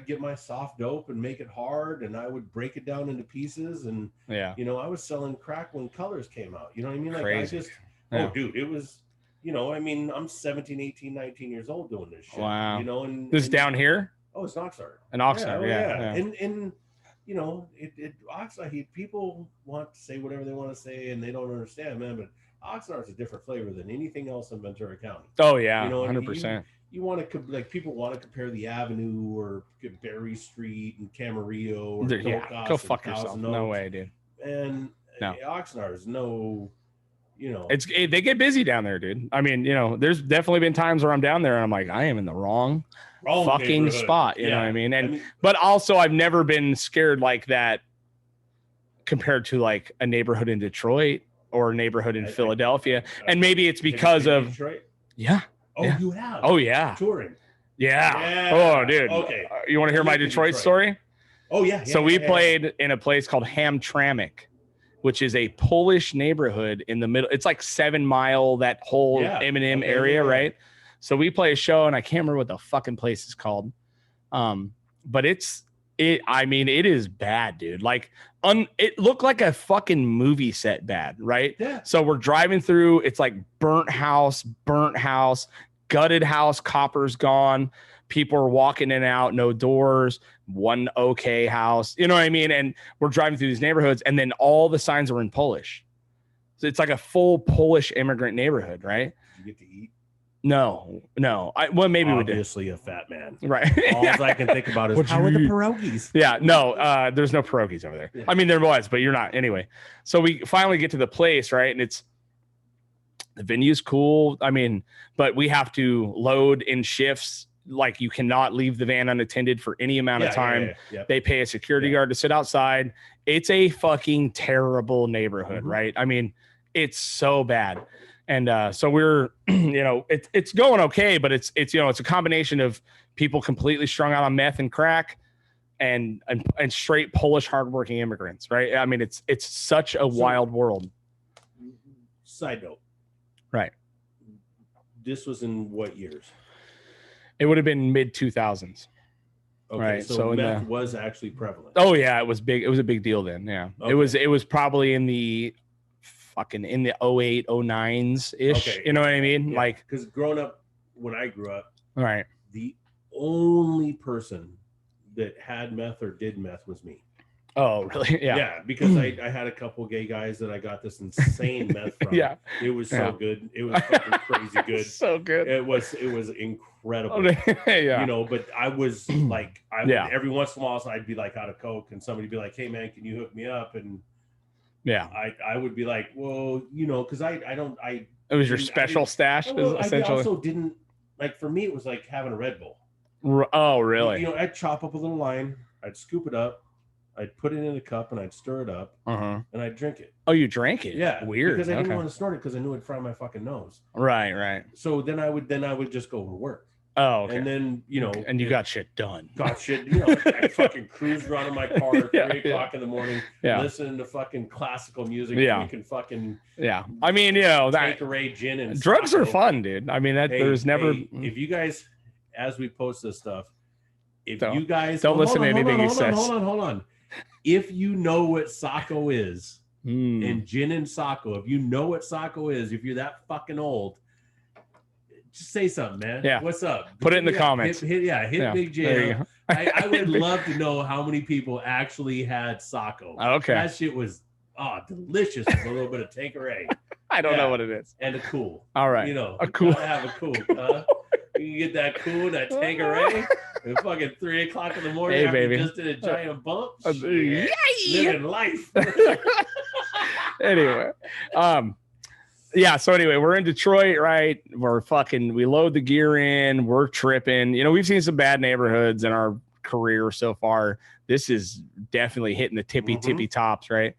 get my soft dope and make it hard and I would break it down into pieces. And, you know, I was selling crack when Colors came out. You know what I mean? Like Crazy. oh, dude, it was, you know, I mean, I'm 17, 18, 19 years old doing this shit. Wow. You know, and this down here? Oh, it's Oxnard. In Oxnard, yeah. And you know, Oxnard, people want to say whatever they want to say and they don't understand, man, but Oxnard's a different flavor than anything else in Ventura County. Oh, yeah, you know, 100%. You want to, like, people want to compare the Avenue or Berry Street and Camarillo or go fuck yourself. No way, dude. And Oxnard is no, you know, they get busy down there, dude. I mean, you know, there's definitely been times where I'm down there and I'm like, I am in the wrong fucking spot. You know what I mean? But also I've never been scared like that compared to like a neighborhood in Detroit or a neighborhood in Philadelphia. And maybe it's because of Detroit? Yeah. Oh, yeah. You have? Oh, yeah. Touring. Yeah. Oh, dude. Okay. You want to hear my Detroit story? Oh, yeah. So we played in a place called Hamtramck, which is a Polish neighborhood in the middle. It's like 7 Mile, that whole M&M area, right? So we play a show, and I can't remember what the fucking place is called. But I mean, it is bad, dude. Like, it looked like a fucking movie set bad, right? Yeah. So we're driving through. It's like burnt house, gutted house, copper's gone. People are walking in and out, no doors, one okay house. You know what I mean? And we're driving through these neighborhoods, and then all the signs are in Polish. So it's like a full Polish immigrant neighborhood, right? Did you get to eat? No. Maybe we did. Obviously a fat man. Right. All I can think about is how are the pierogies? Yeah, no, there's no pierogies over there. I mean, there was, but you're not. Anyway, so we finally get to the place, right? And The venue's cool. I mean, but we have to load in shifts. Like you cannot leave the van unattended for any amount of time. They pay a security guard to sit outside. It's a fucking terrible neighborhood, right? I mean, it's so bad. And so we're, you know, it's going okay, but it's, you know, it's a combination of people completely strung out on meth and crack and straight Polish hardworking immigrants, right? I mean, it's such a wild world. Side note. Right. This was in what years? It would have been mid 2000s. Okay, right. So meth was actually prevalent. Oh yeah, it was big. It was a big deal then. Yeah. Okay. It was probably in the 08, 09s ish. Okay. You know what I mean? Yeah. Like, because growing up, when I grew up, right, the only person that had meth or did meth was me. Oh, really? Yeah. Yeah, because I had a couple gay guys that I got this insane meth from. Yeah. It was so good. It was fucking crazy good. So good. It was incredible. Yeah. You know, but I was like, every once in a while, so I'd be like out of coke, and somebody'd be like, "Hey man, can you hook me up?" And yeah, I would be like, "Well, you know, because I it was your special stash, essentially. I also didn't like. For me, it was like having a Red Bull. Oh, really? You know, I'd chop up a little line, I'd scoop it up, I'd put it in a cup, and I'd stir it up, and I'd drink it. Oh, you drank it? Yeah, weird. Because I didn't want to snort it because I knew it'd fry my fucking nose. Right. So then I would just go to work. Oh, okay. And then, you know, and you got shit done. You know, I fucking cruise around in my car at 3 o'clock in the morning, listening to fucking classical music. Yeah. You can fucking I mean, you know, that Tanqueray gin and drugs are fun, dude. I mean, there's never. If you guys, as we post this stuff, you guys don't listen to anything he says. Hold on. If you know what Sacco is, and gin and Sacco, if you know what Sacco is, if you're that fucking old, just say something, man. Yeah. What's up? Put it in the comments. Hit Big J. I would love to know how many people actually had Sacco. Okay. That shit was delicious with a little bit of Tanqueray. I don't know what it is. And a cool. All right. You know, a cool. You gotta have a cool. You can get that cool, that Tanqueray at fucking 3 o'clock in the morning. Hey, after baby. You just did a giant bump. Yay! Living life. Anyway, so anyway, we're in Detroit, right? We load the gear in, we're tripping. You know, we've seen some bad neighborhoods in our career so far. This is definitely hitting the tippy tops, right?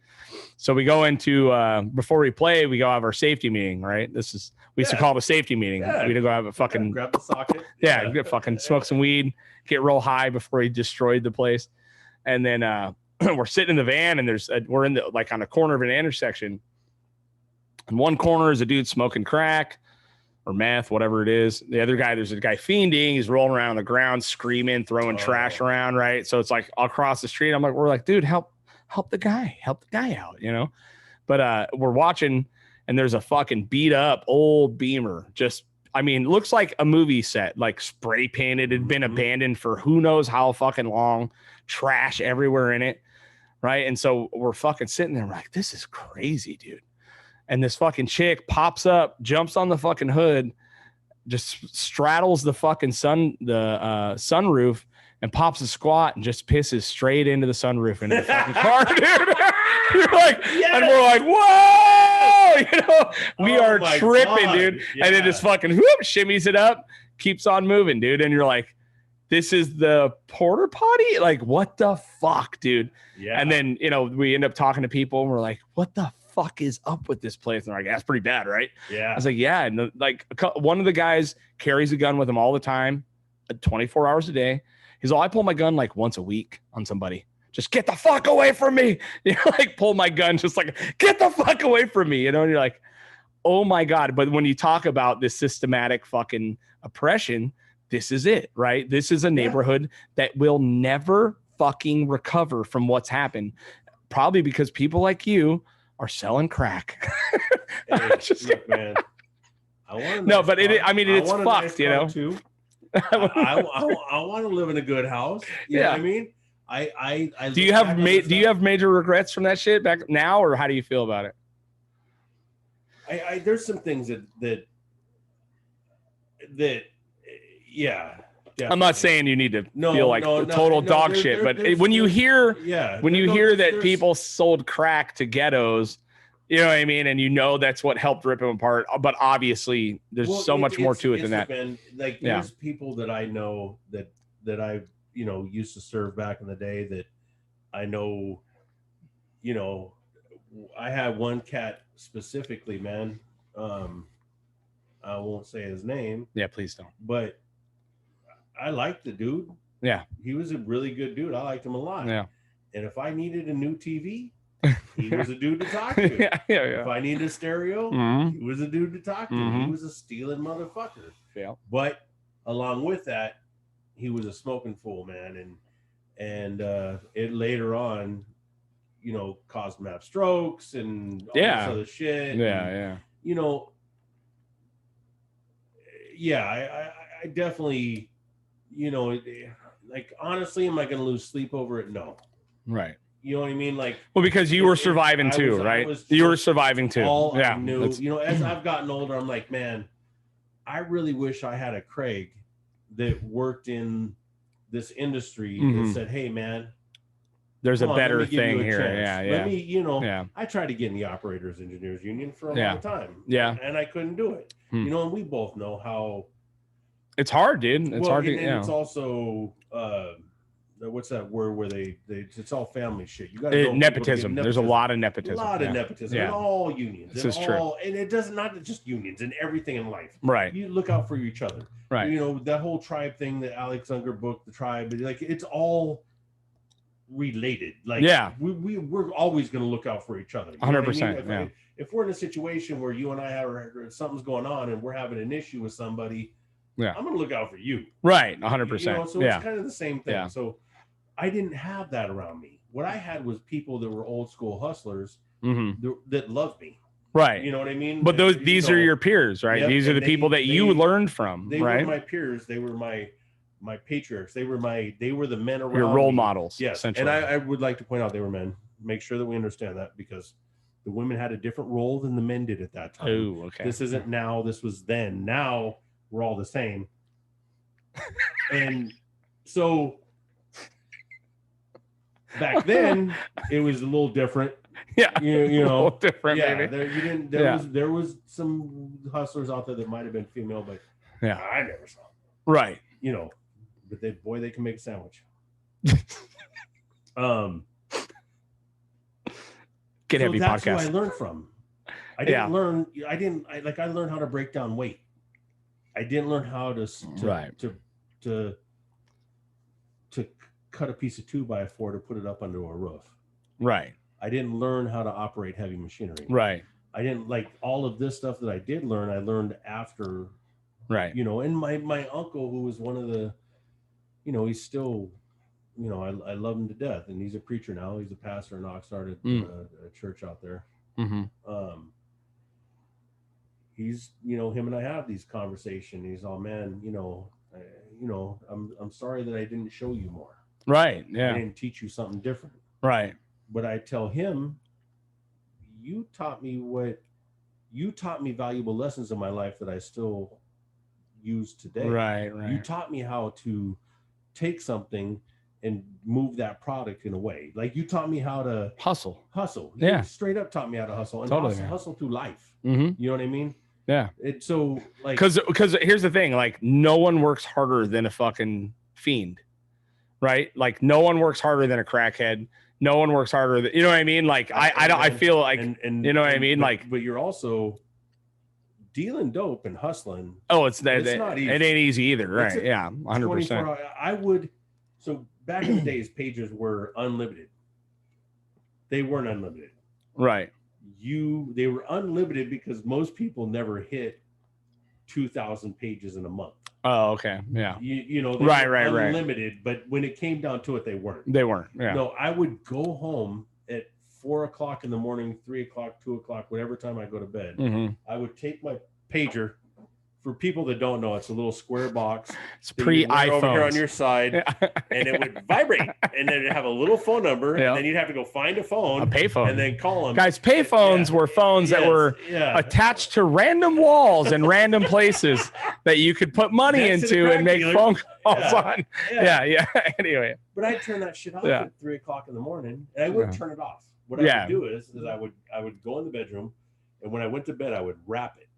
So we go into before we play, we go have our safety meeting, right? We used to call it a safety meeting. We'd go have a fucking grab the socket. Get fucking smoke some weed, get real high before he destroyed the place. And then we're sitting in the van, and we're in the on a corner of an intersection. In one corner is a dude smoking crack or meth, whatever it is. The other guy, there's a guy fiending. He's rolling around on the ground, screaming, throwing trash around, right? So it's like across the street. We're like, dude, help the guy out, you know? But we're watching, and there's a fucking beat up old Beamer. Looks like a movie set, like spray painted. It had been abandoned for who knows how fucking long, trash everywhere in it, right? And so we're fucking sitting there, we're like, this is crazy, dude. And this fucking chick pops up, jumps on the fucking hood, just straddles the fucking sunroof, and pops a squat and just pisses straight into the sunroof into the fucking car, dude. You're like, and we're like, whoa, you know, we are tripping, God, dude. Yeah. And it just fucking shimmies it up, keeps on moving, dude. And you're like, this is the porta potty? Like, what the fuck, dude? Yeah. And then, you know, we end up talking to people, and we're like, what the fuck is up with this place? And they're like, that's pretty bad, right? Yeah. I was like, yeah. And one of the guys carries a gun with him all the time, 24 hours a day. He's like, I pull my gun like once a week on somebody. Just get the fuck away from me. You know, like pull my gun, just like, get the fuck away from me. You know, and you're like, oh my God. But when you talk about this systematic fucking oppression, this is it, right? This is a neighborhood that will never fucking recover from what's happened. Probably because people like you are selling crack. Hey, look, man. It's fucked, nice, you know. Too. I want to live in a good house. You know what I mean? I do you have major regrets from that shit back now, or how do you feel about it? There's some things that yeah. Definitely. I'm not saying you need to feel like total dog shit, but when you hear that people sold crack to ghettos, You know what I mean? And you know that's what helped rip him apart. But obviously, there's so much more to it than that. Been, like there's people that I know that I used to serve back in the day that I know. I had one cat specifically, man. I won't say his name. Yeah, please don't. But I liked the dude. Yeah, he was a really good dude. I liked him a lot. Yeah, and if I needed a new TV. He was a dude to talk to. yeah. If I needed a stereo, he was a dude to talk to. He was a stealing motherfucker. Yeah. But along with that, he was a smoking fool, man. And it later on, caused him to have strokes and all this other shit. Yeah. I definitely, like, honestly, am I going to lose sleep over it? No. Right. You know what I mean? Like, well, because you were surviving too, right? You were surviving too. All I knew, as I've gotten older, I'm like, man, I really wish I had a Craig that worked in this industry that said, hey, man, there's a better thing here. Let me, I tried to get in the Operators Engineers Union for a long time. Yeah. And I couldn't do it. And we both know how it's hard, dude. It's hard to, it's also, what's that word where they it's all family shit. You got to nepotism. There's a lot of nepotism. A lot of nepotism in all unions. This is true. And it does not just unions and everything in life. Right. You look out for each other. Right. That whole tribe thing that Alex Unger book, the tribe, like it's all related. Like we're always going to look out for each other. 100%. If we're in a situation where you and I have something's going on and we're having an issue with somebody, I'm going to look out for you. Right. 100%. So it's kind of the same thing. Yeah. So I didn't have that around me. What I had was people that were old school hustlers that loved me. Right. You know what I mean? But these are your peers, right? Yep. These are the people that you learned from, they right? Were my peers. They were my patriarchs. They were the men around your role me. models. Yes. And I would like to point out they were men. Make sure that we understand that because the women had a different role than the men did at that time. Oh, okay. This isn't now. This was then. Now we're all the same. And so back then it was a little different. Yeah, you know, a little different. Yeah, maybe. There was some hustlers out there that might have been female, but I never saw them. Right. But they can make a sandwich. Get heavy that's podcast. Who I learned from. I learned how to break down weight. I didn't learn how to cut a piece of 2x4 to put it up under a roof. Right. I didn't learn how to operate heavy machinery. Right. I didn't like all of this stuff that I did learn. I learned after. Right. And my uncle, who was one of the, he's still, I love him to death, and he's a preacher now. He's a pastor in Oxnard at a church out there. Mm-hmm. He's, him and I have these conversations. He's all, man, I'm sorry that I didn't show you more. Right. Yeah. I didn't teach you something different. Right. But I tell him, you taught me valuable lessons in my life that I still use today. Right. You taught me how to take something and move that product in a way. Like you taught me how to hustle. Yeah. You straight up taught me how to hustle and hustle through life. Mm-hmm. You know what I mean? Yeah. It's so like, because here's the thing, like no one works harder than a fucking fiend, right? Like no one works harder than a crackhead. No one works harder than, you know what I mean? Like I feel like, and you know what I mean? But you're also dealing dope and hustling. Oh, it's not easy. It ain't easy either. Right. Yeah. 100%. So back in the days, pages were unlimited. They weren't unlimited. Right. They were unlimited because most people never hit 2,000 pages in a month. Oh, okay. Yeah. They right. Unlimited, but when it came down to it, they weren't. Yeah. No, I would go home at 4:00 in the morning, 3:00, 2:00, whatever time I go to bed. Mm-hmm. I would take my pager. For people that don't know, it's a little square box. It's pre-iPhone over here on your side, and it would vibrate, and then it'd have a little phone number, and then you'd have to go find a phone, a payphone, and then call them. Guys, payphones were phones that were attached to random walls and random places that you could put money into and make phone calls on. Yeah. Anyway, but I'd turn that shit off at 3:00 in the morning, and I wouldn't turn it off. what I would do is I would go in the bedroom, and when I went to bed, I would wrap it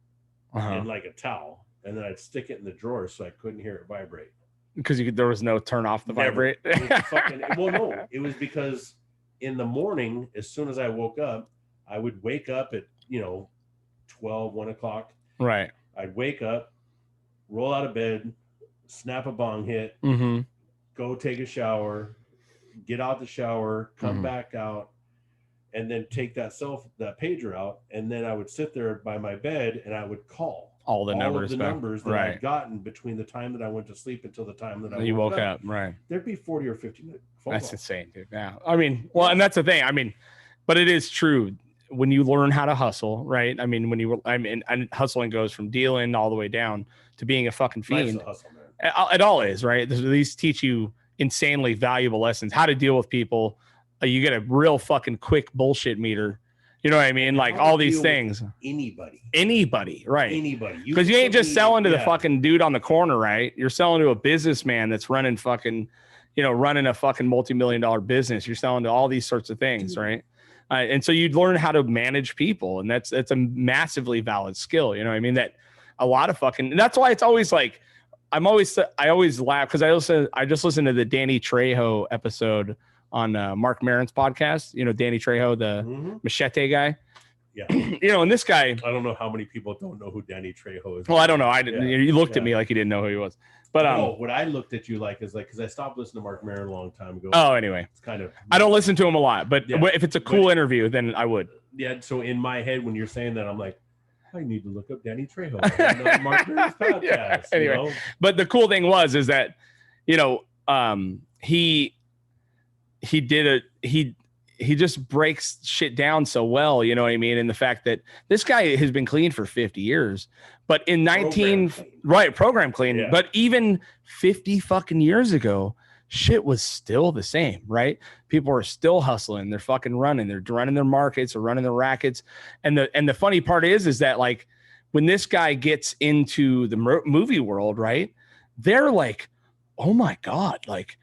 in like a towel, and then I'd stick it in the drawer so I couldn't hear it vibrate. Because there was no turn off the vibrate. Well, no, it was because in the morning, as soon as I woke up, I would wake up at 12, 1 o'clock. Right. I'd wake up, roll out of bed, snap a bong hit, go take a shower, get out the shower, come back out, and then take that pager out, and then I would sit there by my bed and I would call all the numbers that I'd gotten between the time that I went to sleep until the time that I woke up. Right. There'd be 40 or 50 minutes. That's insane, dude. Yeah. I mean, well, and that's the thing. I mean, but it is true when you learn how to hustle, right? I mean, and hustling goes from dealing all the way down to being a fucking fiend. Hustle, man. It all is, right? These teach you insanely valuable lessons, how to deal with people. You get a real fucking quick bullshit meter. You know what I mean? Like all these things. Anybody, right? Anybody. Because you ain't just selling to the fucking dude on the corner, right? You're selling to a businessman that's running fucking, running a fucking multi-million-dollar business. You're selling to all these sorts of things, right? And so you'd learn how to manage people, and that's a massively valid skill. You know what I mean? That a lot of fucking, and that's why it's always like, I always laugh because I just listened to the Danny Trejo episode on Mark Maron's podcast. Danny Trejo, the machete guy. Yeah. And this guy, I don't know how many people don't know who Danny Trejo is. Well, I don't know. I didn't. You looked at me like you didn't know who he was. But what I looked at you like is because I stopped listening to Mark Maron a long time ago. Oh, anyway, it's kind of. I don't listen to him a lot, but if it's a cool interview, then I would. Yeah. So in my head, when you're saying that, I'm like, I need to look up Danny Trejo on Mark Maron's podcast. Yeah, anyway, but the cool thing is that, he just breaks shit down so well, you know what I mean? And the fact that this guy has been clean for 50 years, but in program clean, yeah. But even 50 fucking years ago, shit was still the same, right? People are still hustling. They're fucking running. They're running their markets or running their rackets. And the funny part is that like when this guy gets into the movie world, right? They're like, oh my God, like,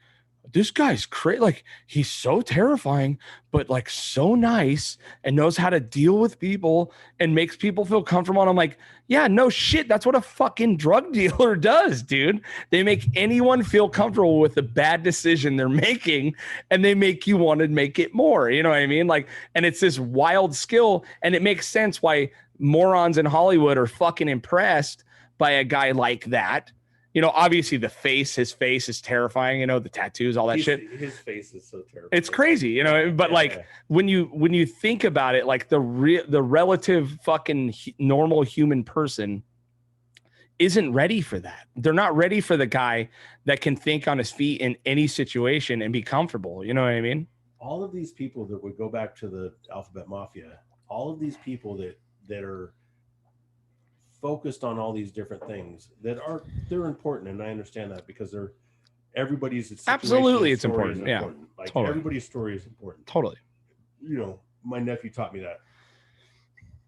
this guy's crazy. Like, he's so terrifying, but like so nice and knows how to deal with people and makes people feel comfortable. And I'm like, yeah, no shit. That's what a fucking drug dealer does, dude. They make anyone feel comfortable with the bad decision they're making, and they make you want to make it more. You know what I mean? Like, and it's this wild skill, and it makes sense why morons in Hollywood are fucking impressed by a guy like that. Obviously his face is terrifying, the tattoos, all that shit. His face is so terrible. It's crazy, but when you think about it, like the relative fucking normal human person isn't ready for that. They're not ready for the guy that can think on his feet in any situation and be comfortable. You know what I mean? All of these people that would go back to the Alphabet Mafia, all of these people that are focused on all these different things they're important, and I understand that because everybody's absolutely it's important. Yeah, like totally. Everybody's story is important. Totally. My nephew taught me that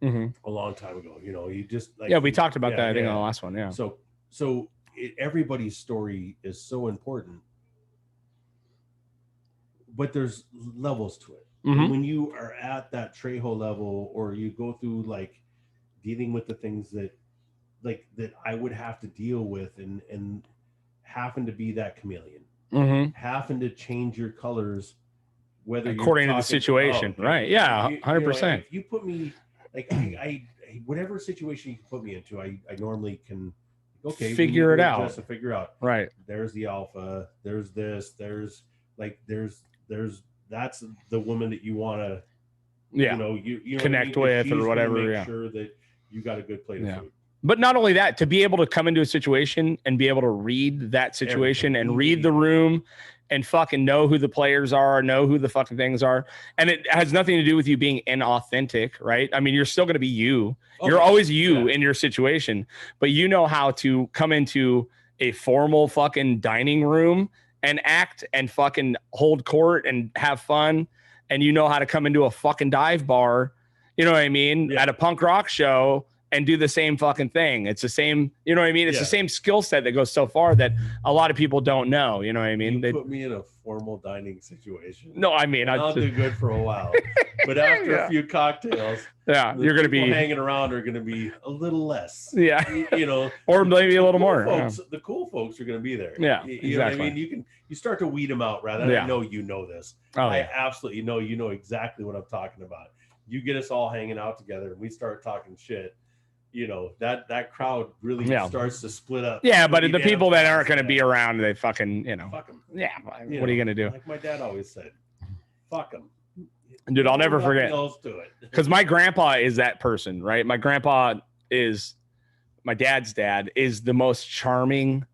a long time ago. He just like we talked about that I think on the last one. Yeah. So everybody's story is so important, but there's levels to it. When you are at that Trejo level, or you go through like dealing with the things that I would have to deal with, and having to be that chameleon, having to change your colors, whether according to the situation, right? Yeah, 100%. If you put me like I whatever situation you can put me into, I normally can figure it out. Just to figure out, right? There's the alpha. There's this. There's that's the woman that you want to, you connect with or whatever. Make sure that you got a good plate of food. But not only that, to be able to come into a situation and be able to read that situation and read the room and fucking know who the players are, know who the fucking things are. And it has nothing to do with you being inauthentic, right? I mean, you're still going to be you. You're always you in your situation, but you know how to come into a formal fucking dining room and act and fucking hold court and have fun. And you know how to come into a fucking dive bar, you know what I mean? At a punk rock show and do the same fucking thing. It's the same, you know what I mean? It's the same skill set that goes so far that a lot of people don't know. You know what I mean? You put me in a formal dining situation. No, I mean, I'll do good for a while, but after a few cocktails, you're going to be hanging around are going to be a little less. Yeah, you know, or maybe a little more. Folks, the cool folks are going to be there. Yeah, you know what I mean. You start to weed them out, rather. I know you know this. I absolutely know you know exactly what I'm talking about. You get us all hanging out together, and we start talking shit. You know, that crowd really starts to split up. Yeah, but the people that aren't going to be around, they fucking, you know. Fuck them. Yeah, what are you going to do? Like my dad always said, fuck them. Dude, I'll never forget. Because my grandpa is that person, right? My grandpa is, my dad's dad is the most charming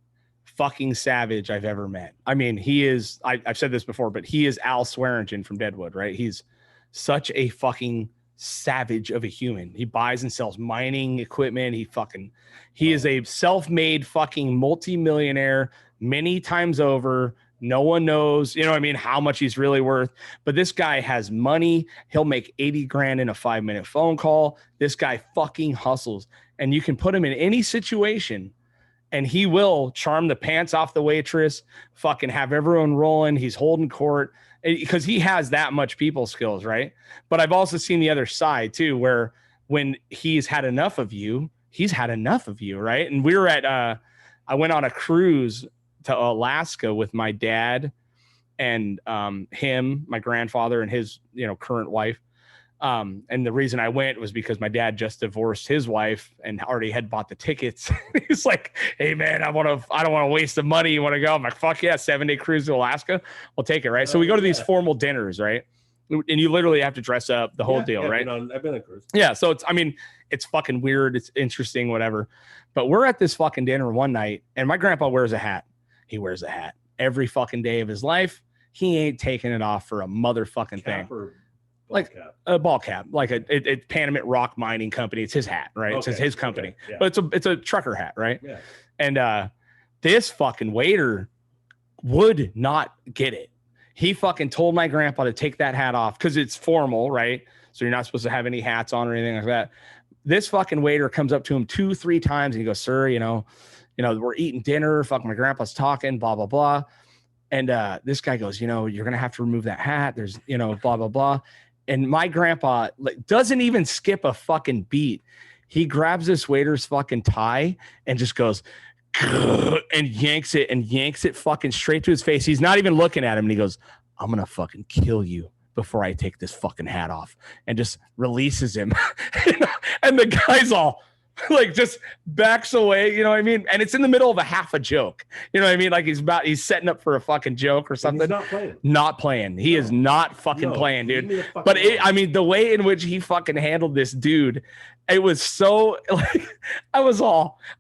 fucking savage I've ever met. I mean, he is, I've said this before, but he is Al Swearingen from Deadwood, right? He's such a fucking savage of a human. He buys and sells mining equipment. He is a self-made fucking multi-millionaire many times over. No one knows, you know what I mean, how much he's really worth. But this guy has money. He'll make 80 grand in a 5-minute phone call. This guy fucking hustles. And you can put him in any situation and he will charm the pants off the waitress, fucking have everyone rolling. He's holding court because he has that much people skills, right? But I've also seen the other side too, where when he's had enough of you, right? And we were at, I went on a cruise to Alaska with my dad and him, my grandfather, and his, you know, current wife. And the reason I went was because my dad just divorced his wife and already had bought the tickets. He's like, "Hey man, I don't want to waste the money. You want to go?" I'm like, "Fuck yeah, 7-day cruise to Alaska. We'll take it." Right. So we go to these formal dinners, right? And you literally have to dress up, the whole deal, right? I've been on a cruise. Yeah. So it's fucking weird. It's interesting, whatever. But we're at this fucking dinner one night and my grandpa wears a hat. He wears a hat every fucking day of his life. He ain't taking it off for a motherfucking thing. Like cap. A ball cap, like a Panamint Rock Mining Company. It's his hat, right? Okay. It's his company, but it's a trucker hat, right? Yeah. And this fucking waiter would not get it. He fucking told my grandpa to take that hat off because it's formal, right? So you're not supposed to have any hats on or anything like that. This fucking waiter comes up to him 2-3 times and he goes, "Sir, you know, we're eating dinner. Fucking my grandpa's talking, blah blah blah." And this guy goes, "You know, you're gonna have to remove that hat. There's, you know, blah blah blah." And my grandpa doesn't even skip a fucking beat. He grabs this waiter's fucking tie and just goes and yanks it fucking straight to his face. He's not even looking at him. And he goes, "I'm going to fucking kill you before I take this fucking hat off," and just releases him. And the guy's all like just backs away, you know what I mean? And it's in the middle of a half a joke. You know what I mean? Like he's setting up for a fucking joke or something. He's not playing. He is not fucking playing, dude. But the way in which he fucking handled this dude, it was so like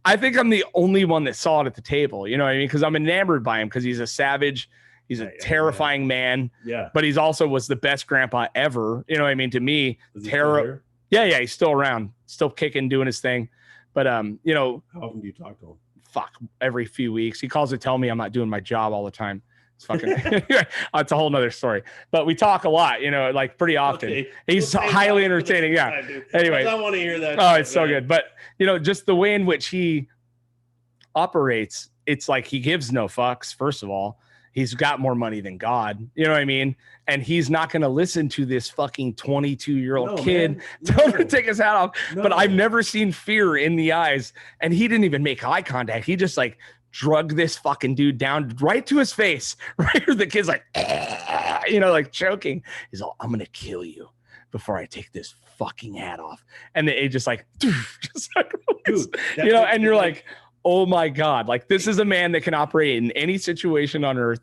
I think I'm the only one that saw it at the table. You know what I mean? Because I'm enamored by him because he's a savage. He's a terrifying man. Yeah. But he's also was the best grandpa ever. You know what I mean? To me, terror. Yeah, he's still around, still kicking, doing his thing. But you know, how often do you talk to him? Fuck, every few weeks. He calls to tell me I'm not doing my job all the time. It's fucking it's a whole nother story. But we talk a lot, you know, like pretty often. Okay. He's highly entertaining. Yeah. Anyway, I want to hear that. Oh, it's so good. But you know, just the way in which he operates, it's like he gives no fucks, first of all. He's got more money than God. You know what I mean? And he's not going to listen to this fucking 22-year-old kid tell him to take his hat off. No. But I've never seen fear in the eyes. And he didn't even make eye contact. He just like drug this fucking dude down right to his face. Right? The kid's like, you know, like choking. He's all, "I'm going to kill you before I take this fucking hat off." And they just like, just like dude, you know, and you're like, oh my God, like this is a man that can operate in any situation on earth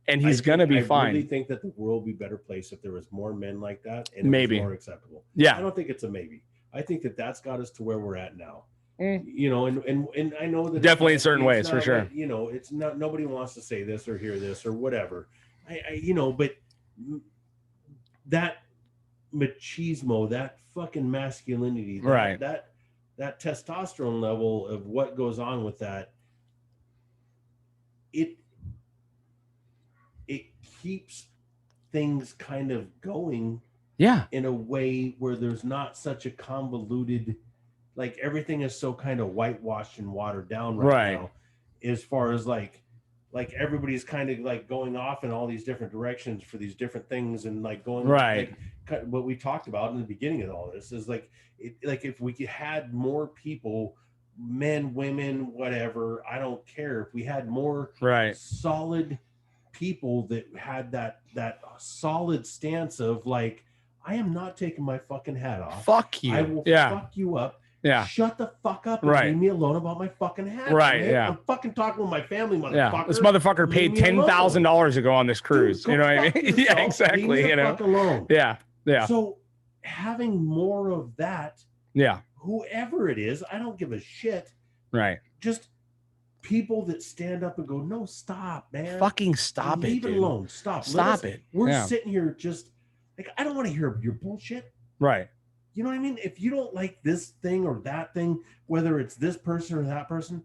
and he's going to be fine. I really think that the world would be a better place if there was more men like that and maybe it was more acceptable. Yeah. I don't think it's a maybe. I think that that's got us to where we're at now. You know, and I know that definitely in certain ways for sure. You know, it's not, nobody wants to say this or hear this or whatever. I you know, but that machismo, that fucking masculinity, right. That testosterone level of what goes on with that, it keeps things kind of going in a way where there's not such a convoluted like everything is so kind of whitewashed and watered down right now, as far as like everybody's kind of like going off in all these different directions for these different things, and like going like what we talked about in the beginning of all this is like like if we had more people, men, women, whatever, I don't care, if we had more solid people that had that solid stance of like, I am not taking my fucking hat off. Fuck you. I will fuck you up. Yeah. Shut the fuck up and leave me alone about my fucking hat. Right. Yeah. I'm fucking talking with my family, motherfucker. Yeah. This motherfucker paid $10,000 to go on this cruise. Dude, you know what I mean? Yourself. Yeah, exactly. Leave me the fuck alone. Yeah. Yeah. So having more of that, whoever it is, I don't give a shit. Right. Just people that stand up and go, no, stop, man. Fucking stop Leave it alone. Stop it. We're sitting here just like, I don't want to hear your bullshit. Right. You know what I mean? If you don't like this thing or that thing, whether it's this person or that person,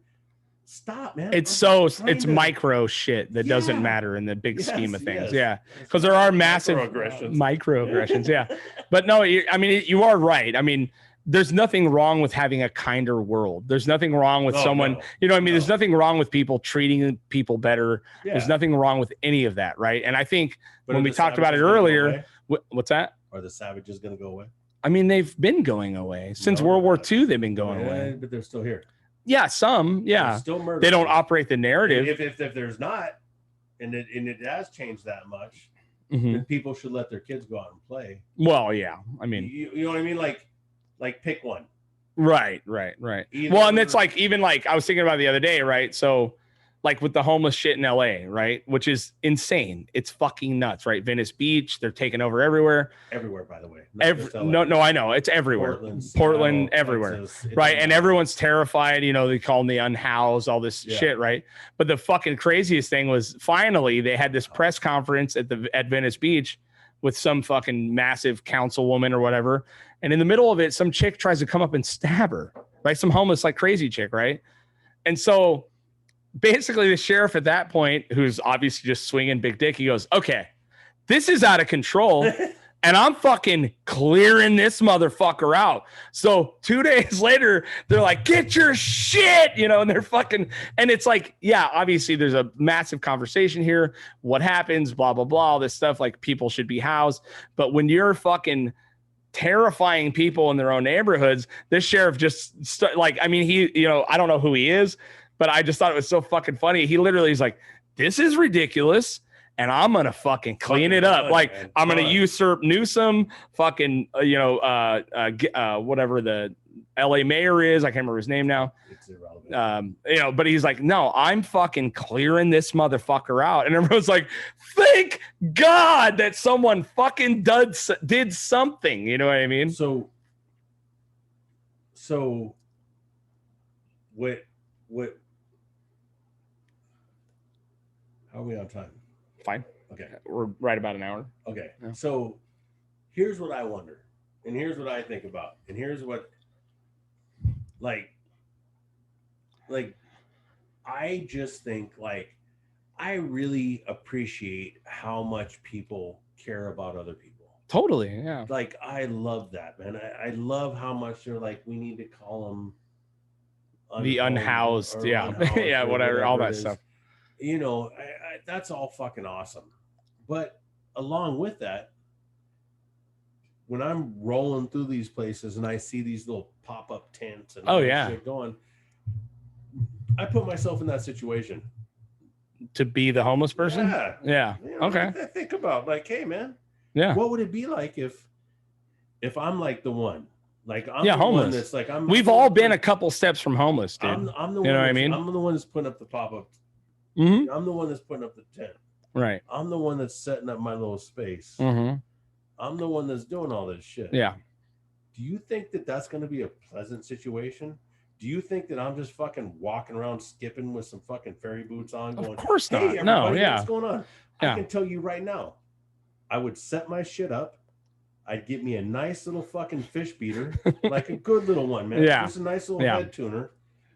stop, man. It's micro shit that doesn't matter in the big scheme of things. Yeah. Because there are massive microaggressions. Yeah. But no, I mean, you are right. I mean, there's nothing wrong with having a kinder world. There's nothing wrong with someone, you know what I mean? There's nothing wrong with people treating people better. Yeah. There's nothing wrong with any of that. Right. And I think when we talked about it earlier, what's that? Are the savages going to go away? I mean, they've been going away since World War II. They've been going away, but they're still here. Yeah, some. Yeah, they're still murdering. They don't operate the narrative. If there's not, and it has changed that much, then people should let their kids go out and play. Well, yeah. I mean, you know what I mean? Like pick one. Right. Well, and it's like even like I was thinking about the other day, right? So, like with the homeless shit in LA, right? Which is insane. It's fucking nuts, right? Venice Beach, they're taking over everywhere. Everywhere, by the way. No, I know. It's everywhere. Portland, everywhere. Texas, right. And everyone's terrified, you know, they call them the unhoused, all this shit, right? But the fucking craziest thing was finally they had this press conference at Venice Beach with some fucking massive councilwoman or whatever. And in the middle of it, some chick tries to come up and stab her, right? Some homeless, like crazy chick, right? And so basically the sheriff at that point, who's obviously just swinging big dick, he goes, okay, this is out of control and I'm fucking clearing this motherfucker out. So 2 days later, they're like, get your shit, you know, and they're fucking, and it's like, yeah, obviously there's a massive conversation here. What happens, blah, blah, blah, all this stuff, like people should be housed. But when you're fucking terrifying people in their own neighborhoods, this sheriff just I mean, he, you know, I don't know who he is, but I just thought it was so fucking funny. He literally is like, this is ridiculous. And I'm going to fucking clean it up. Like I'm going to usurp Newsom, fucking, whatever the LA mayor is. I can't remember his name now. It's irrelevant. But he's like, no, I'm fucking clearing this motherfucker out. And everyone's like, thank God that someone fucking did something. You know what I mean? So what, how are we on time? Fine. Okay. We're right about an hour. Okay. Yeah. So here's what I wonder, and here's what I think about, and here's what like I just think like I really appreciate how much people care about other people. Totally. Yeah. Like I love that, man. I love how much they're like, we need to call them the unhoused. Yeah. Unhoused yeah. Whatever. All that stuff. You know, that's all fucking awesome. But along with that, when I'm rolling through these places and I see these little pop-up tents and shit going, I put myself in that situation. To be the homeless person? Yeah. You know, okay. I think about like, hey man, what would it be like if I'm like the one? Like I'm homeless. One that's like we've all been a couple steps from homeless, dude. I'm the one, you know what I mean? I'm the one that's putting up the pop-up. Mm-hmm. I'm the one that's putting up the tent. Right. I'm the one that's setting up my little space. Mm-hmm. I'm the one that's doing all this shit. Yeah. Do you think that that's going to be a pleasant situation? Do you think that I'm just fucking walking around skipping with some fucking fairy boots on going, of course not. Hey, no, yeah. What's going on? Yeah. I can tell you right now, I would set my shit up. I'd get me a nice little fucking fish beater, like a good little one, man. Yeah. Just a nice little head tuner.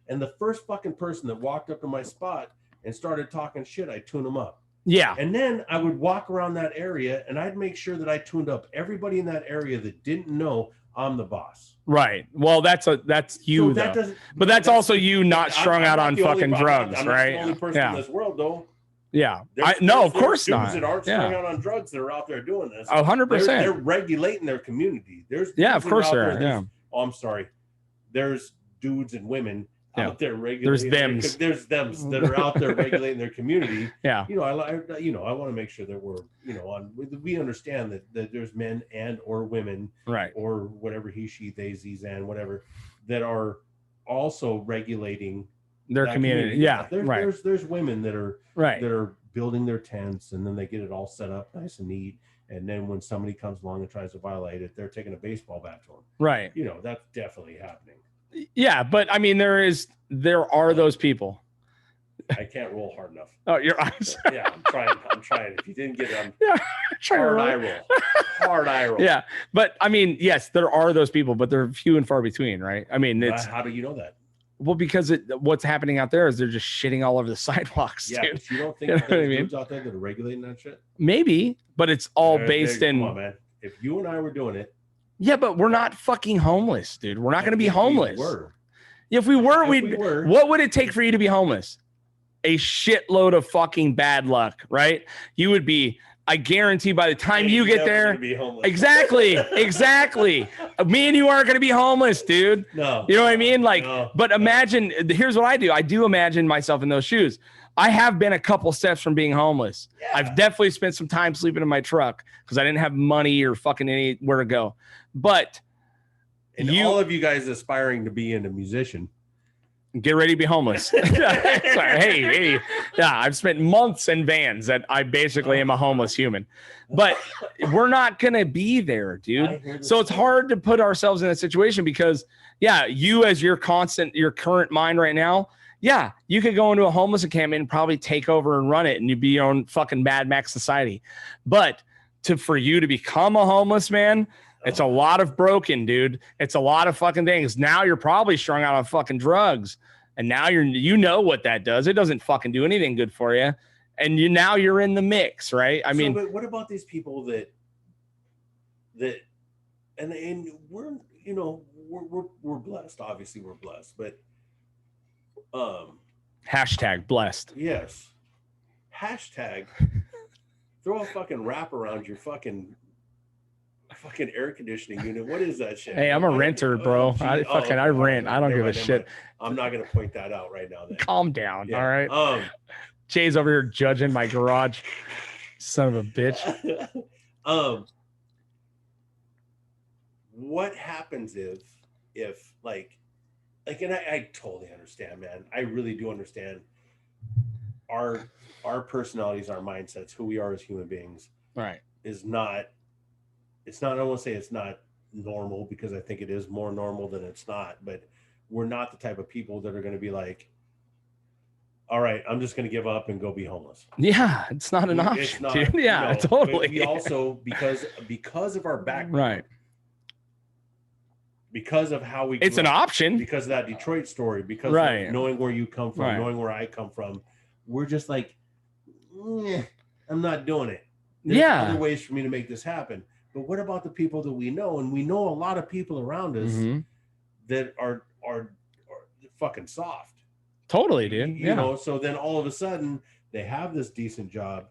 And the first fucking person that walked up to my spot and started talking shit, I'd tune them up. Yeah. And then I would walk around that area and I'd make sure that I tuned up everybody in that area that didn't know I'm the boss. Right. Well, that's you, So that though. doesn't, But that's also you not strung out on fucking drugs, I'm not right? the only person in this world, though. Yeah. There's of course dudes not. that aren't strung out on drugs that are out there doing this. 100%. They're regulating their community. There's of course there are. Yeah. Oh, I'm sorry. There's dudes and women out there regulating. There's thems that are out there regulating their community. Yeah. I want to make sure that we're we understand that there's men and or women, right, or whatever he, she, they, z's, and whatever, that are also regulating their community. Yeah. There's women that are right, that are building their tents, and then they get it all set up nice and neat. And then when somebody comes along and tries to violate it, they're taking a baseball bat to them. Right. That's definitely happening. Yeah, but I mean, there are those people. I can't roll hard enough. Oh, your eyes. Yeah, I'm trying. If you didn't get it, hard eye roll. Hard eye roll. Yeah, but I mean, yes, there are those people, but they're few and far between, right? I mean, how do you know that? Well, because what's happening out there is they're just shitting all over the sidewalks. Yeah, dude. but you don't think there's dudes out there that are regulating that shit? Maybe, but it's all based in. Come on, man. If you and I were doing it. Yeah, but we're not fucking homeless, dude. We're not going to be homeless. If we were, what would it take for you to be homeless? A shitload of fucking bad luck, right? You would be, I guarantee by the time you get there, exactly. Me and you aren't going to be homeless, dude. No. You know what I mean? But imagine, here's what I do. I do imagine myself in those shoes. I have been a couple steps from being homeless. Yeah. I've definitely spent some time sleeping in my truck because I didn't have money or fucking anywhere to go. But all of you guys aspiring to be a musician, get ready to be homeless. Sorry. Hey. Yeah, I've spent months in vans that I basically am a homeless human. But we're not going to be there, dude. So it's hard to put ourselves in that situation because, you as your current mind right now, you could go into a homeless encampment and probably take over and run it, and you'd be your own fucking Mad Max society. But for you to become a homeless man, it's a lot of broken, dude. It's a lot of fucking things. Now you're probably strung out on fucking drugs, and now you know what that does. It doesn't fucking do anything good for you, and now you're in the mix, right? I mean, but what about these people that and we're blessed. Obviously, we're blessed, but hashtag blessed. Yes. Hashtag throw a fucking wrap around your fucking air conditioning unit. What is that shit? Hey, I'm a renter, bro. I rent. I don't give a shit. I'm not gonna point that out right now. Then. Calm down. Yeah. All right. Jay's over here judging my garage. Son of a bitch. What happens if and I totally understand, man. I really do understand our personalities, our mindsets, who we are as human beings. Right. It's not, I don't want to say it's not normal, because I think it is more normal than it's not, but we're not the type of people that are going to be like, all right, I'm just going to give up and go be homeless. Yeah, it's not an option, dude. Yeah, totally. We also, because of our background, right, because of how we, it's an option, because of that Detroit story, because of knowing where you come from, knowing where I come from, we're just like, I'm not doing it. There's other ways for me to make this happen. But what about the people that we know? And we know a lot of people around us that are fucking soft. Totally, dude. You know, so then all of a sudden they have this decent job,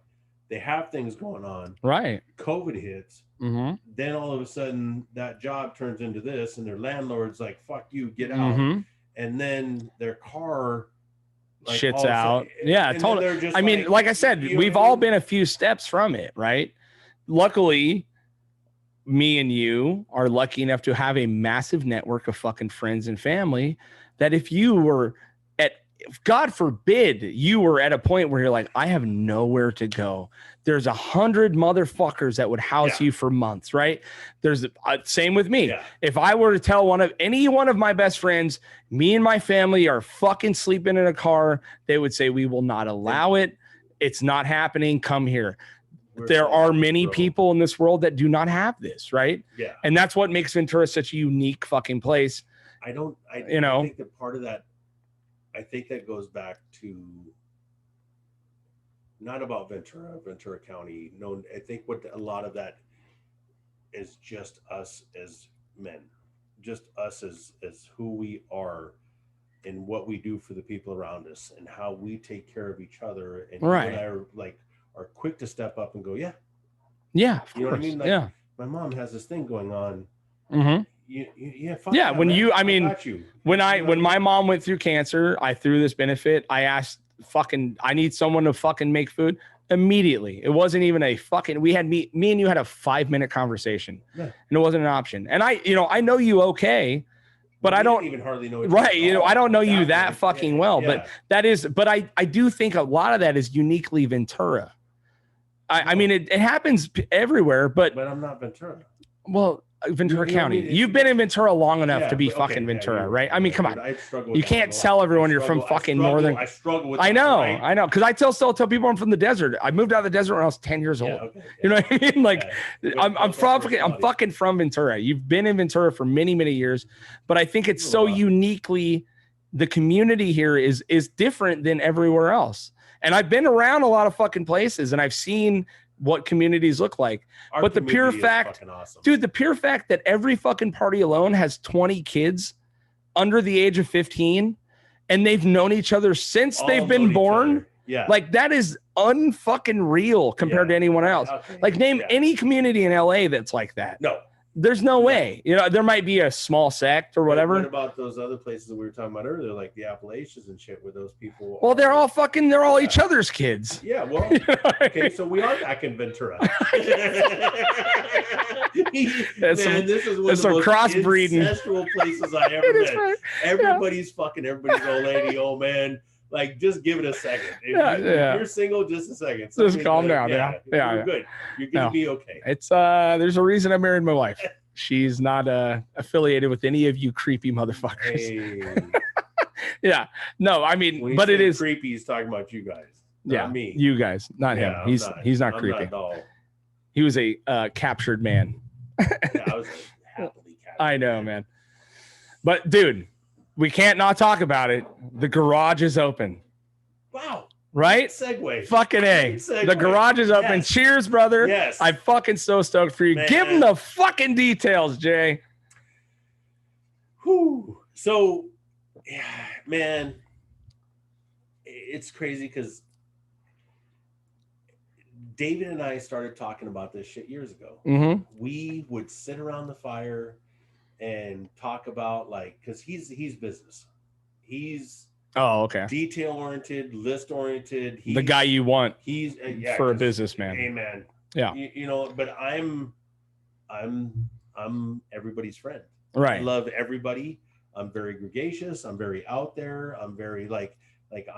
they have things going on. Right. COVID hits. Then all of a sudden that job turns into this, and their landlord's like, "Fuck you, get out." And then their car shits out. Yeah, totally. I mean, like I said, we've all been a few steps from it, right? Luckily, me and you are lucky enough to have a massive network of fucking friends and family that if you were God forbid, you were at a point where you're like, I have nowhere to go. There's 100 motherfuckers that would house you for months, right? There's same with me. Yeah. If I were to tell any one of my best friends, me and my family are fucking sleeping in a car, they would say, we will not allow it. It's not happening. Come here. There are many people in this world that do not have this, right? Yeah. And that's what makes Ventura such a unique fucking place. I think that part of that, I think that goes back to not about Ventura County. No, I think what a lot of that is just us as men, just us as who we are and what we do for the people around us and how we take care of each other. And Right. you and I are quick to step up and go, yeah, yeah, of you know course. what I mean? Like, Yeah. my mom has this thing going on. Mm-hmm. Yeah, fuck Yeah, when man. you, I mean, got you. when You know what when my mom went through cancer, I threw this benefit. I asked I need someone to fucking make food immediately. It wasn't even a fucking, we had me and you had a 5-minute conversation and it wasn't an option. And I know you okay, but I don't even hardly know. Right. I don't know you that fucking well, but I do think a lot of that is uniquely Ventura. I mean, it happens everywhere, but I'm not Ventura. Well, Ventura County. You've been in Ventura long enough to be fucking Ventura, right? I mean, come on. You can't tell everyone you're from fucking northern. I struggle with. I know, because I still tell people I'm from the desert. I moved out of the desert when I was 10 years old. You know what I mean? Like, I'm fucking from Ventura. You've been in Ventura for many, many years, but I think it's so uniquely, the community here is different than everywhere else. And I've been around a lot of fucking places, and I've seen what communities look like. But the pure fact, dude, the pure fact that every fucking party alone has 20 kids under the age of 15 and they've known each other since they've been born. Yeah. Like, that is unfucking real compared to anyone else. Okay. Like, name any community in LA that's like that. No. There's no way. There might be a small sect or whatever. What about those other places that we were talking about earlier, like the Appalachians and shit, where those people? Well, they're all each other's kids. Yeah. Well, okay, so we are back in Ventura. That's some crossbreeding. Ancestral places I ever met. Right. Everybody's fucking everybody's old lady, old man. Like, just give it a second. If you're single, just a second. Just calm down. You're good. You're gonna be okay. It's there's a reason I married my wife. She's not affiliated with any of you creepy motherfuckers. Hey. Yeah. No, I mean, but it is creepy. He's talking about you guys. Not me. You guys, not him. He's not creepy. He was a captured man. I was happily captured. I know, man. But dude, we can't not talk about it. The garage is open. Wow. Right? Segue. Fucking A. The garage is open. Yes. Cheers, brother. Yes. I'm fucking so stoked for you. Man. Give them the fucking details, Jay. Whew. So, yeah, man, it's crazy because David and I started talking about this shit years ago. Mm-hmm. We would sit around the fire and talk about, like, because he's business. He's detail oriented, list oriented. The guy you want. He's for a businessman. Amen. Yeah. But I'm everybody's friend. Right. I love everybody. I'm very gregarious. I'm very out there. I'm very like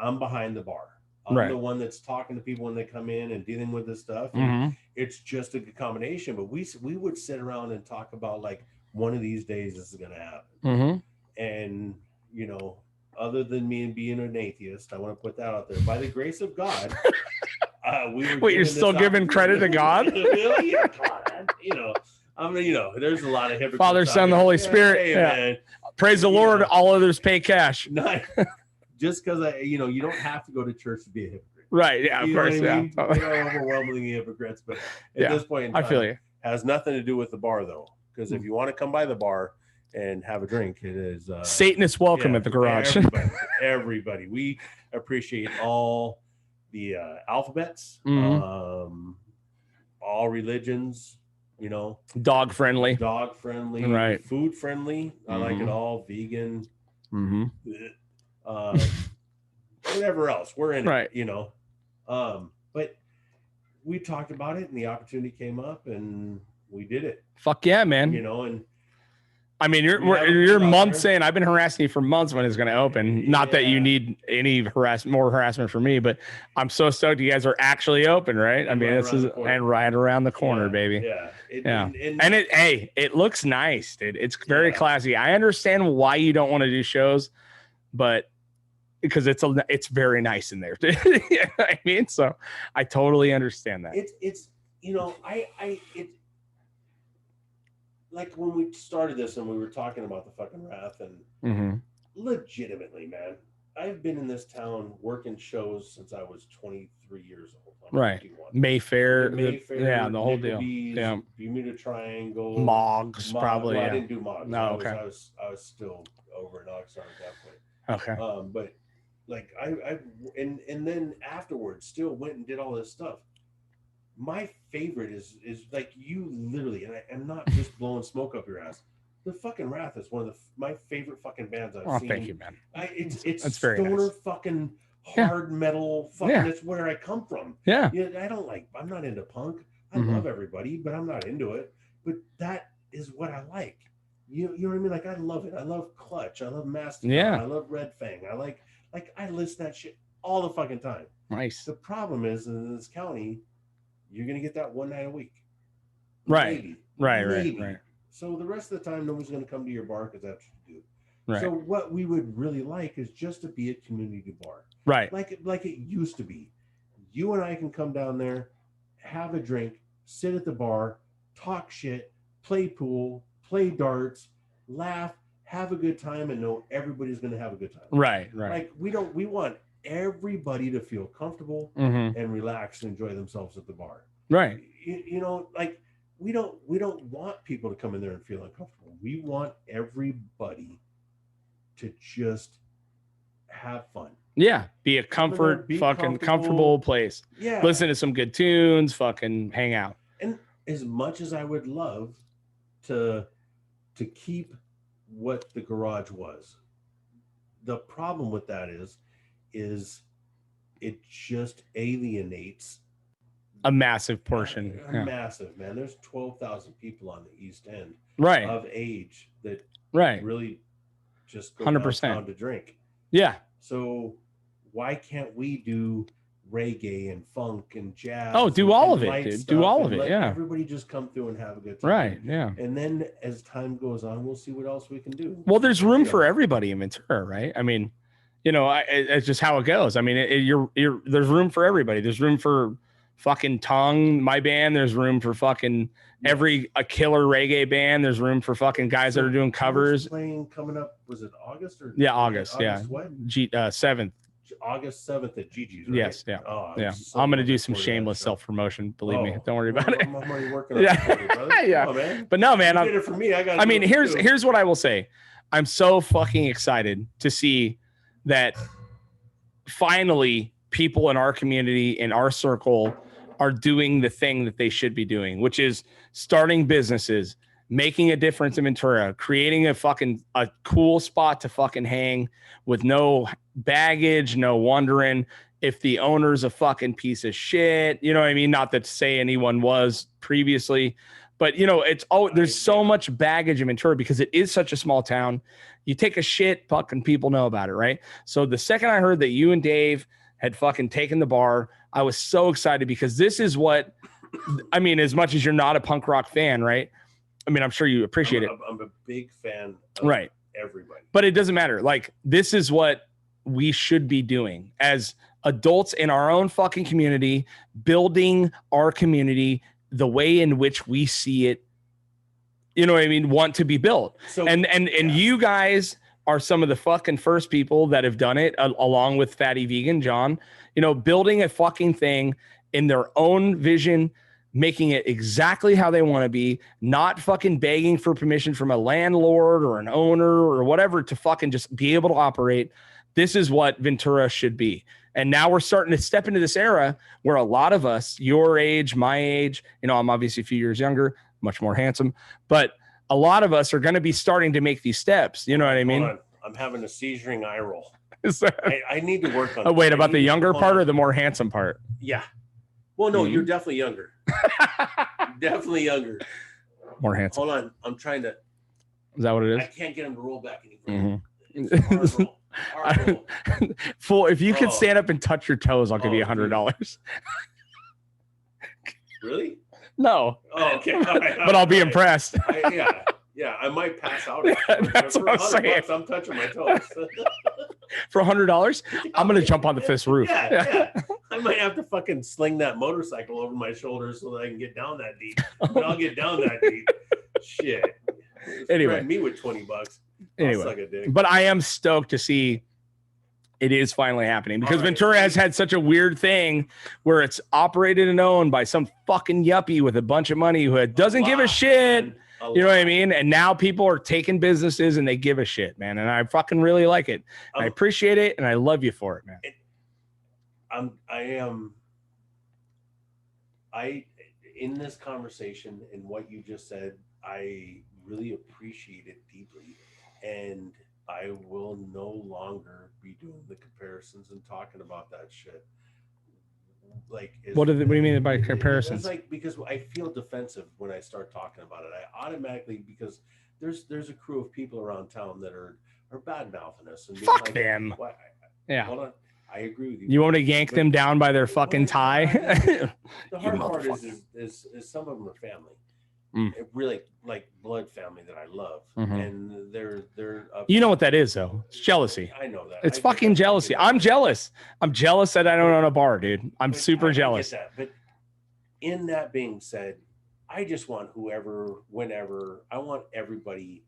I'm behind the bar. I'm the one that's talking to people when they come in and dealing with this stuff. And it's just a good combination. But we would sit around and talk about, like, one of these days this is going to happen. Mm-hmm. And, other than me and being an atheist, I want to put that out there. By the grace of God, we were. Wait, you're still giving credit to God? Really? There's a lot of hypocrites. Father, Son, the Holy Spirit. Hey, man. Praise the Lord. All others pay cash. Just because you don't have to go to church to be a hypocrite. Right. Yeah. Of course. Yeah. We are overwhelmingly hypocrites, but at this point in time, I feel you. Has nothing to do with the bar, though. Because if you want to come by the bar and have a drink, it is Satanist welcome at the garage. Everybody. We appreciate all the alphabets, all religions. Dog friendly, right? Food friendly. I like it all. Vegan. Whatever else, we're in it. But we talked about it, and the opportunity came up, and we did it. Fuck yeah, man. And I mean, you're months in. I've been harassing you for months when it's going to open. Not that you need any more harassment from me, but I'm so stoked you guys are actually open, right? I mean, this is right around the corner, baby. Yeah. It looks nice, dude. It's very classy. I understand why you don't want to do shows, but because it's very nice in there. You know what I mean? So I totally understand that. It's like when we started this and we were talking about the fucking wrath, and legitimately, man, I've been in this town working shows since I was 23 years old. Right. Mayfair, Mayfair, the whole deal. Nickleby's, Yeah. Bermuda Triangle, Moggs, probably. No, yeah. I didn't do Moggs. No, okay. I was still over in Oxnard at that point. Okay. But like and then afterwards, still went and did all this stuff. My favorite is like you literally, and I'm not just blowing smoke up your ass. The fucking Wrath is one of my favorite fucking bands I've seen. Thank you, man. It's very stoner nice. fucking hard metal fucking. Yeah. That's where I come from. Yeah. I'm not into punk. I Mhm. love everybody, but I'm not into it. But that is what I like. You know what I mean? Like I love it. I love Clutch. I love Mastodon. Yeah. I love Red Fang. I like I listen to that shit all the fucking time. Nice. The problem is in this county, you're gonna get that one night a week. Right. Maybe. Right. So the rest of the time, nobody's gonna come to your bar because that's what you do. Right. So what we would really like is just to be a community bar. Right. Like it used to be. You and I can come down there, have a drink, sit at the bar, talk shit, play pool, play darts, laugh, have a good time, and know everybody's going to have a good time. Right. Like we want everybody to feel comfortable Mm-hmm. and relax and enjoy themselves at the bar. Right. You know, like we don't want people to come in there and feel uncomfortable. We want everybody to just have fun. Yeah. Be a comfortable place. Yeah. Listen to some good tunes, fucking hang out. And as much as I would love to keep what the garage was, the problem with that is it just alienates a massive portion. Massive, man. There's 12,000 people on the East End of age that really just go 100% downtown to drink. Yeah. So why can't we do reggae and funk and jazz? Oh, do all of it, dude. Do all of it. Yeah. Everybody just come through and have a good time. Right. Yeah. And then as time goes on, we'll see what else we can do. Well, there's room for everybody in Ventura, right? I mean, you know, it's just how it goes. I mean, there's room for everybody. There's room for fucking Tongue, my band. There's room for fucking a killer reggae band. There's room for fucking guys that are doing covers. Playing coming up, was it August or? Yeah, August. What? 7th. August 7th at Gigi's, right? Yes, yeah. Oh, yeah. So I'm gonna do some shameless self-promotion. Believe me, don't worry about it. I'm already working on it for you, brother. Yeah. Come on, man. But no, man. You did it for me. I mean, here's what I will say. I'm so fucking excited to see that finally people in our community, in our circle, are doing the thing that they should be doing, which is starting businesses, making a difference in Ventura, creating a cool spot to fucking hang with no baggage, no wondering if the owner's a fucking piece of shit. You know what I mean? Not that to say anyone was previously, but you know, there's so much baggage in Ventura because it is such a small town. You take a shit, fucking people know about it, right? So the second I heard that you and Dave had fucking taken the bar, I was so excited because this is what, I mean, as much as you're not a punk rock fan, right? I mean, I'm sure you appreciate it. I'm a big fan of everybody. But it doesn't matter. Like, this is what we should be doing as adults in our own fucking community, building our community the way in which we see it, you know what I mean, want to be built. So, and you guys are some of the fucking first people that have done it, along with Fatty Vegan John, you know, building a fucking thing in their own vision, making it exactly how they want to be, not fucking begging for permission from a landlord or an owner or whatever to fucking just be able to operate. This is what Ventura should be. And now we're starting to step into this era where a lot of us, your age, my age, you know, I'm obviously a few years younger, much more handsome, but a lot of us are going to be starting to make these steps. You know what I mean? I'm having a seizuring eye roll. That... I need to work on Oh, wait, about the younger part or the more handsome part? Yeah. Well, no, you're definitely younger. Definitely younger. More handsome. Hold on. I'm trying to. Is that what it is? I can't get him to roll back anymore. Mm-hmm. Hard roll. Fool, if you could stand up and touch your toes, I'll give you $100. Really? No. Oh, okay. All right, but I'll be impressed. Yeah, I might pass out. That's what I'm saying. I'm touching my toes. For $100, I'm gonna jump on the fifth roof. Yeah. I might have to fucking sling that motorcycle over my shoulders so that I can get down that deep. But I'll get down that deep. Shit. Anyway, me with $20. Anyway, but I am stoked to see It is finally happening because All right. Ventura has had such a weird thing where it's operated and owned by some fucking yuppie with a bunch of money who doesn't give a shit. Man. You know what I mean? And now people are taking businesses and they give a shit, man. And I fucking really like it. I appreciate it. And I love you for it, man. In this conversation and what you just said, I really appreciate it deeply. And I will no longer be doing the comparisons and talking about that shit. Like, what do you mean by comparisons? It's like, because I feel defensive when I start talking about it. I automatically, because there's a crew of people around town that are bad mouthing us and fuck like, them. Yeah. Hold on. I agree with you. You want to yank them down by their fucking tie? The hard part is some of them are family. Really like blood family that I love. And they're you know what that is though? It's jealousy. I know that. It's fucking jealousy. I'm jealous. I'm jealous that I don't own a bar, dude. I'm super jealous. That. But in that being said, I just want whenever, I want everybody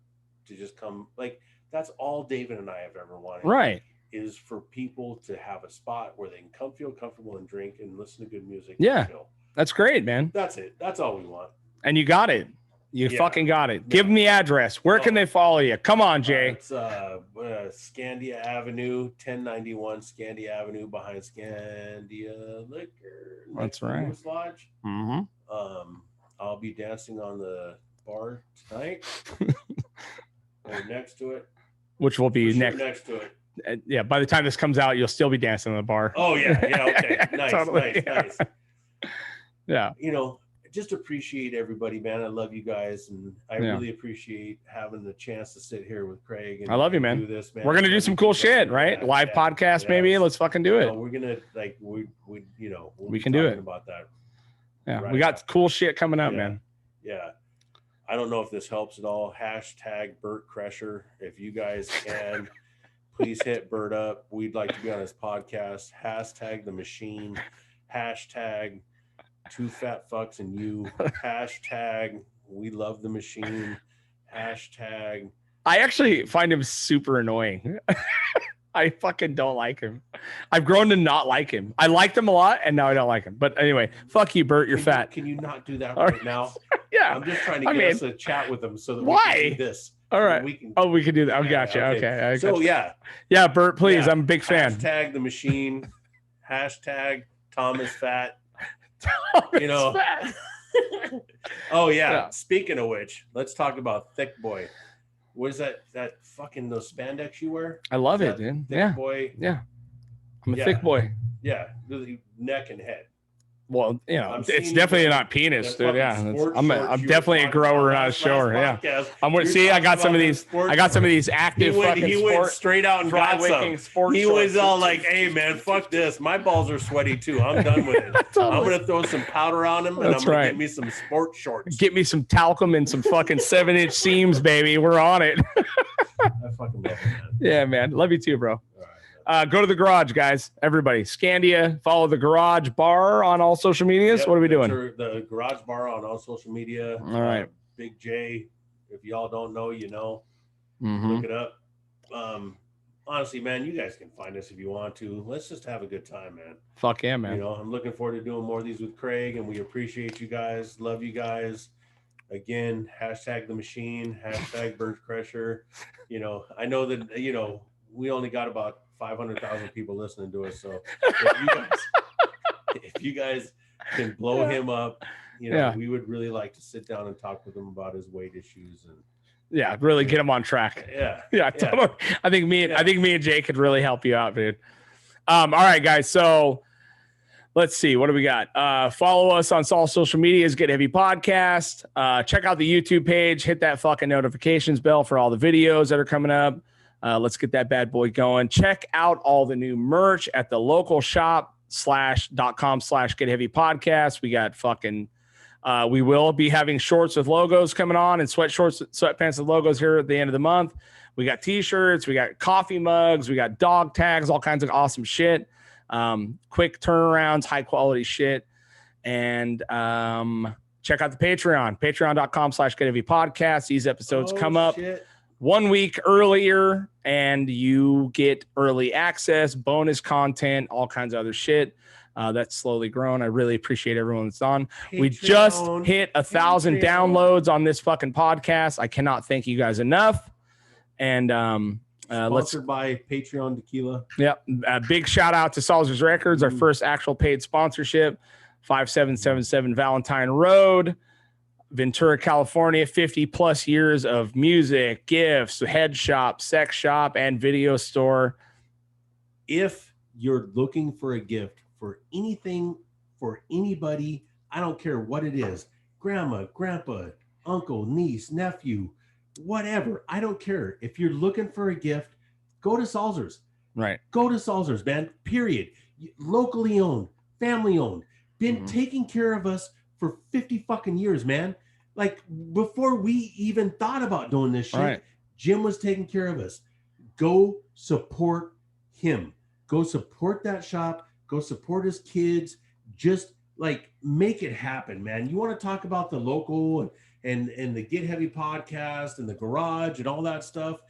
to just come. Like, that's all David and I have ever wanted. Right. Is for people to have a spot where they can feel comfortable and drink and listen to good music. Yeah. That's great, man. That's it. That's all we want. And you got it. You fucking got it. Give them the address. Where can they follow you? Come on, Jay. It's Scandia Avenue, 1091 Scandia Avenue, behind Scandia Liquor. That's right. Lodge. I'll be dancing on the bar tonight. Or next to it. Which will be next to it. Yeah, by the time this comes out, you'll still be dancing in the bar. Oh yeah, okay. Nice, totally. Nice. Yeah. You know, just appreciate everybody, man. I love you guys, and I really appreciate having the chance to sit here with Craig. And I love you, man. Do this, man. We're gonna do some cool shit, right? Live podcast, maybe. Let's fucking do it. We're gonna we can do it about that. Yeah, we got cool shit coming up, man. Yeah. I don't know if this helps at all. Hashtag Bert Kresher. If you guys can, please hit Bert up. We'd like to be on his podcast. Hashtag the machine. Hashtag two fat fucks and you. Hashtag we love the machine. Hashtag. I actually find him super annoying. I fucking don't like him. I've grown to not like him. I liked him a lot, and now I don't like him. But anyway, fuck you, Bert. You're fat. Can you not do that right now? Yeah. I'm just trying to get us a chat with him so that we can do this. All right. We can do that. Oh, gotcha. Okay. So, yeah, Bert, please. I'm a big fan. Hashtag the machine. Hashtag Tom is fat. Fat. Oh, yeah. Speaking of which, let's talk about Thick Boy. What is that fucking those spandex you wear? I love it, dude. Thick boy. Yeah. I'm a thick boy. Yeah. Really neck and head. Well, it's definitely not penis, dude. Yeah. I'm definitely a grower, not a shower. Yeah. I got some of these active he went straight out and got some. He was all like, hey man, fuck this. My balls are sweaty too. I'm done with it. Totally. I'm gonna throw some powder on them and I'm gonna get me some sport shorts. Get me some talcum and some fucking 7-inch seams, baby. We're on it. I fucking love it, man. Yeah, man. Love you too, bro. Go to the garage, guys. Everybody, Scandia. Follow the Garage Bar on all social medias. What are we doing? The Garage Bar on all social media. All right. Big J. If y'all don't know, you know. Look it up. Honestly, man, you guys can find us if you want to. Let's just have a good time, man. Fuck yeah, man. I'm looking forward to doing more of these with Craig, and we appreciate you guys. Love you guys. Again, hashtag the machine. Hashtag Bert Kresher. I know that we only got about 500,000 people listening to us. So if you guys can blow him up, we would really like to sit down and talk with him about his weight issues and really get him on track. Yeah. Totally. I think me and Jay could really help you out, dude. All right, guys. So let's see. What do we got? Follow us on all social medias, Get Heavy Podcast. Check out the YouTube page. Hit that fucking notifications bell for all the videos that are coming up. Let's get that bad boy going. Check out all the new merch at the local shop /.com/Get Heavy Podcast. We got fucking, we will be having shorts with logos coming on and sweatpants with logos here at the end of the month. We got t-shirts, we got coffee mugs, we got dog tags, all kinds of awesome shit. Quick turnarounds, high quality shit. And check out the Patreon, patreon.com/Get Heavy Podcast. These episodes come up 1 week earlier, and you get early access, bonus content, all kinds of other shit. That's slowly grown. I really appreciate everyone that's on. We just hit 1,000 downloads on this fucking podcast. I cannot thank you guys enough. And sponsored by Patreon Tequila. Yep. Big shout out to Salzer's Records, our first actual paid sponsorship. 5777 Valentine Road, Ventura, California. 50 plus years of music, gifts, head shop, sex shop, and video store. If you're looking for a gift for anything, for anybody, I don't care what it is, grandma, grandpa, uncle, niece, nephew, whatever, I don't care. If you're looking for a gift, go to Salzer's. Right. Go to Salzer's, man. Period. Locally owned, family owned, been taking care of us for 50 fucking years, man. Like before we even thought about doing this shit, right. Jim was taking care of us. Go support him. Go support that shop. Go support his kids. Just like make it happen, man. You want to talk about the local and the Get Heavy podcast and the garage and all that stuff.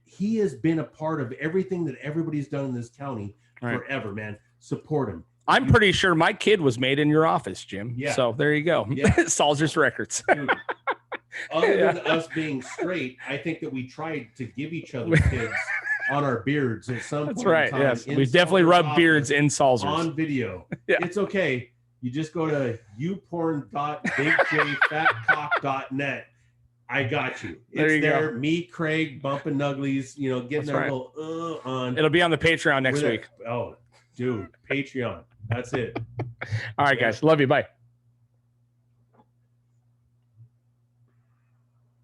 He has been a part of everything that everybody's done in this county forever, man. Support him. I'm pretty sure my kid was made in your office, Jim. Yeah. So there you go. Yeah. Salzer's Records. Dude, other than us being straight, I think that we tried to give each other kids on our beards at some point. That's right. Yes. We definitely rubbed beards in Salzer's. On video. Yeah. It's okay. You just go to youporn.bigjfatcock.net. I got you. It's there. Me, Craig, bumping Nuglies, getting that little on. It'll be on the Patreon next week. Oh, dude, Patreon. That's it. All right, guys. Love you. Bye.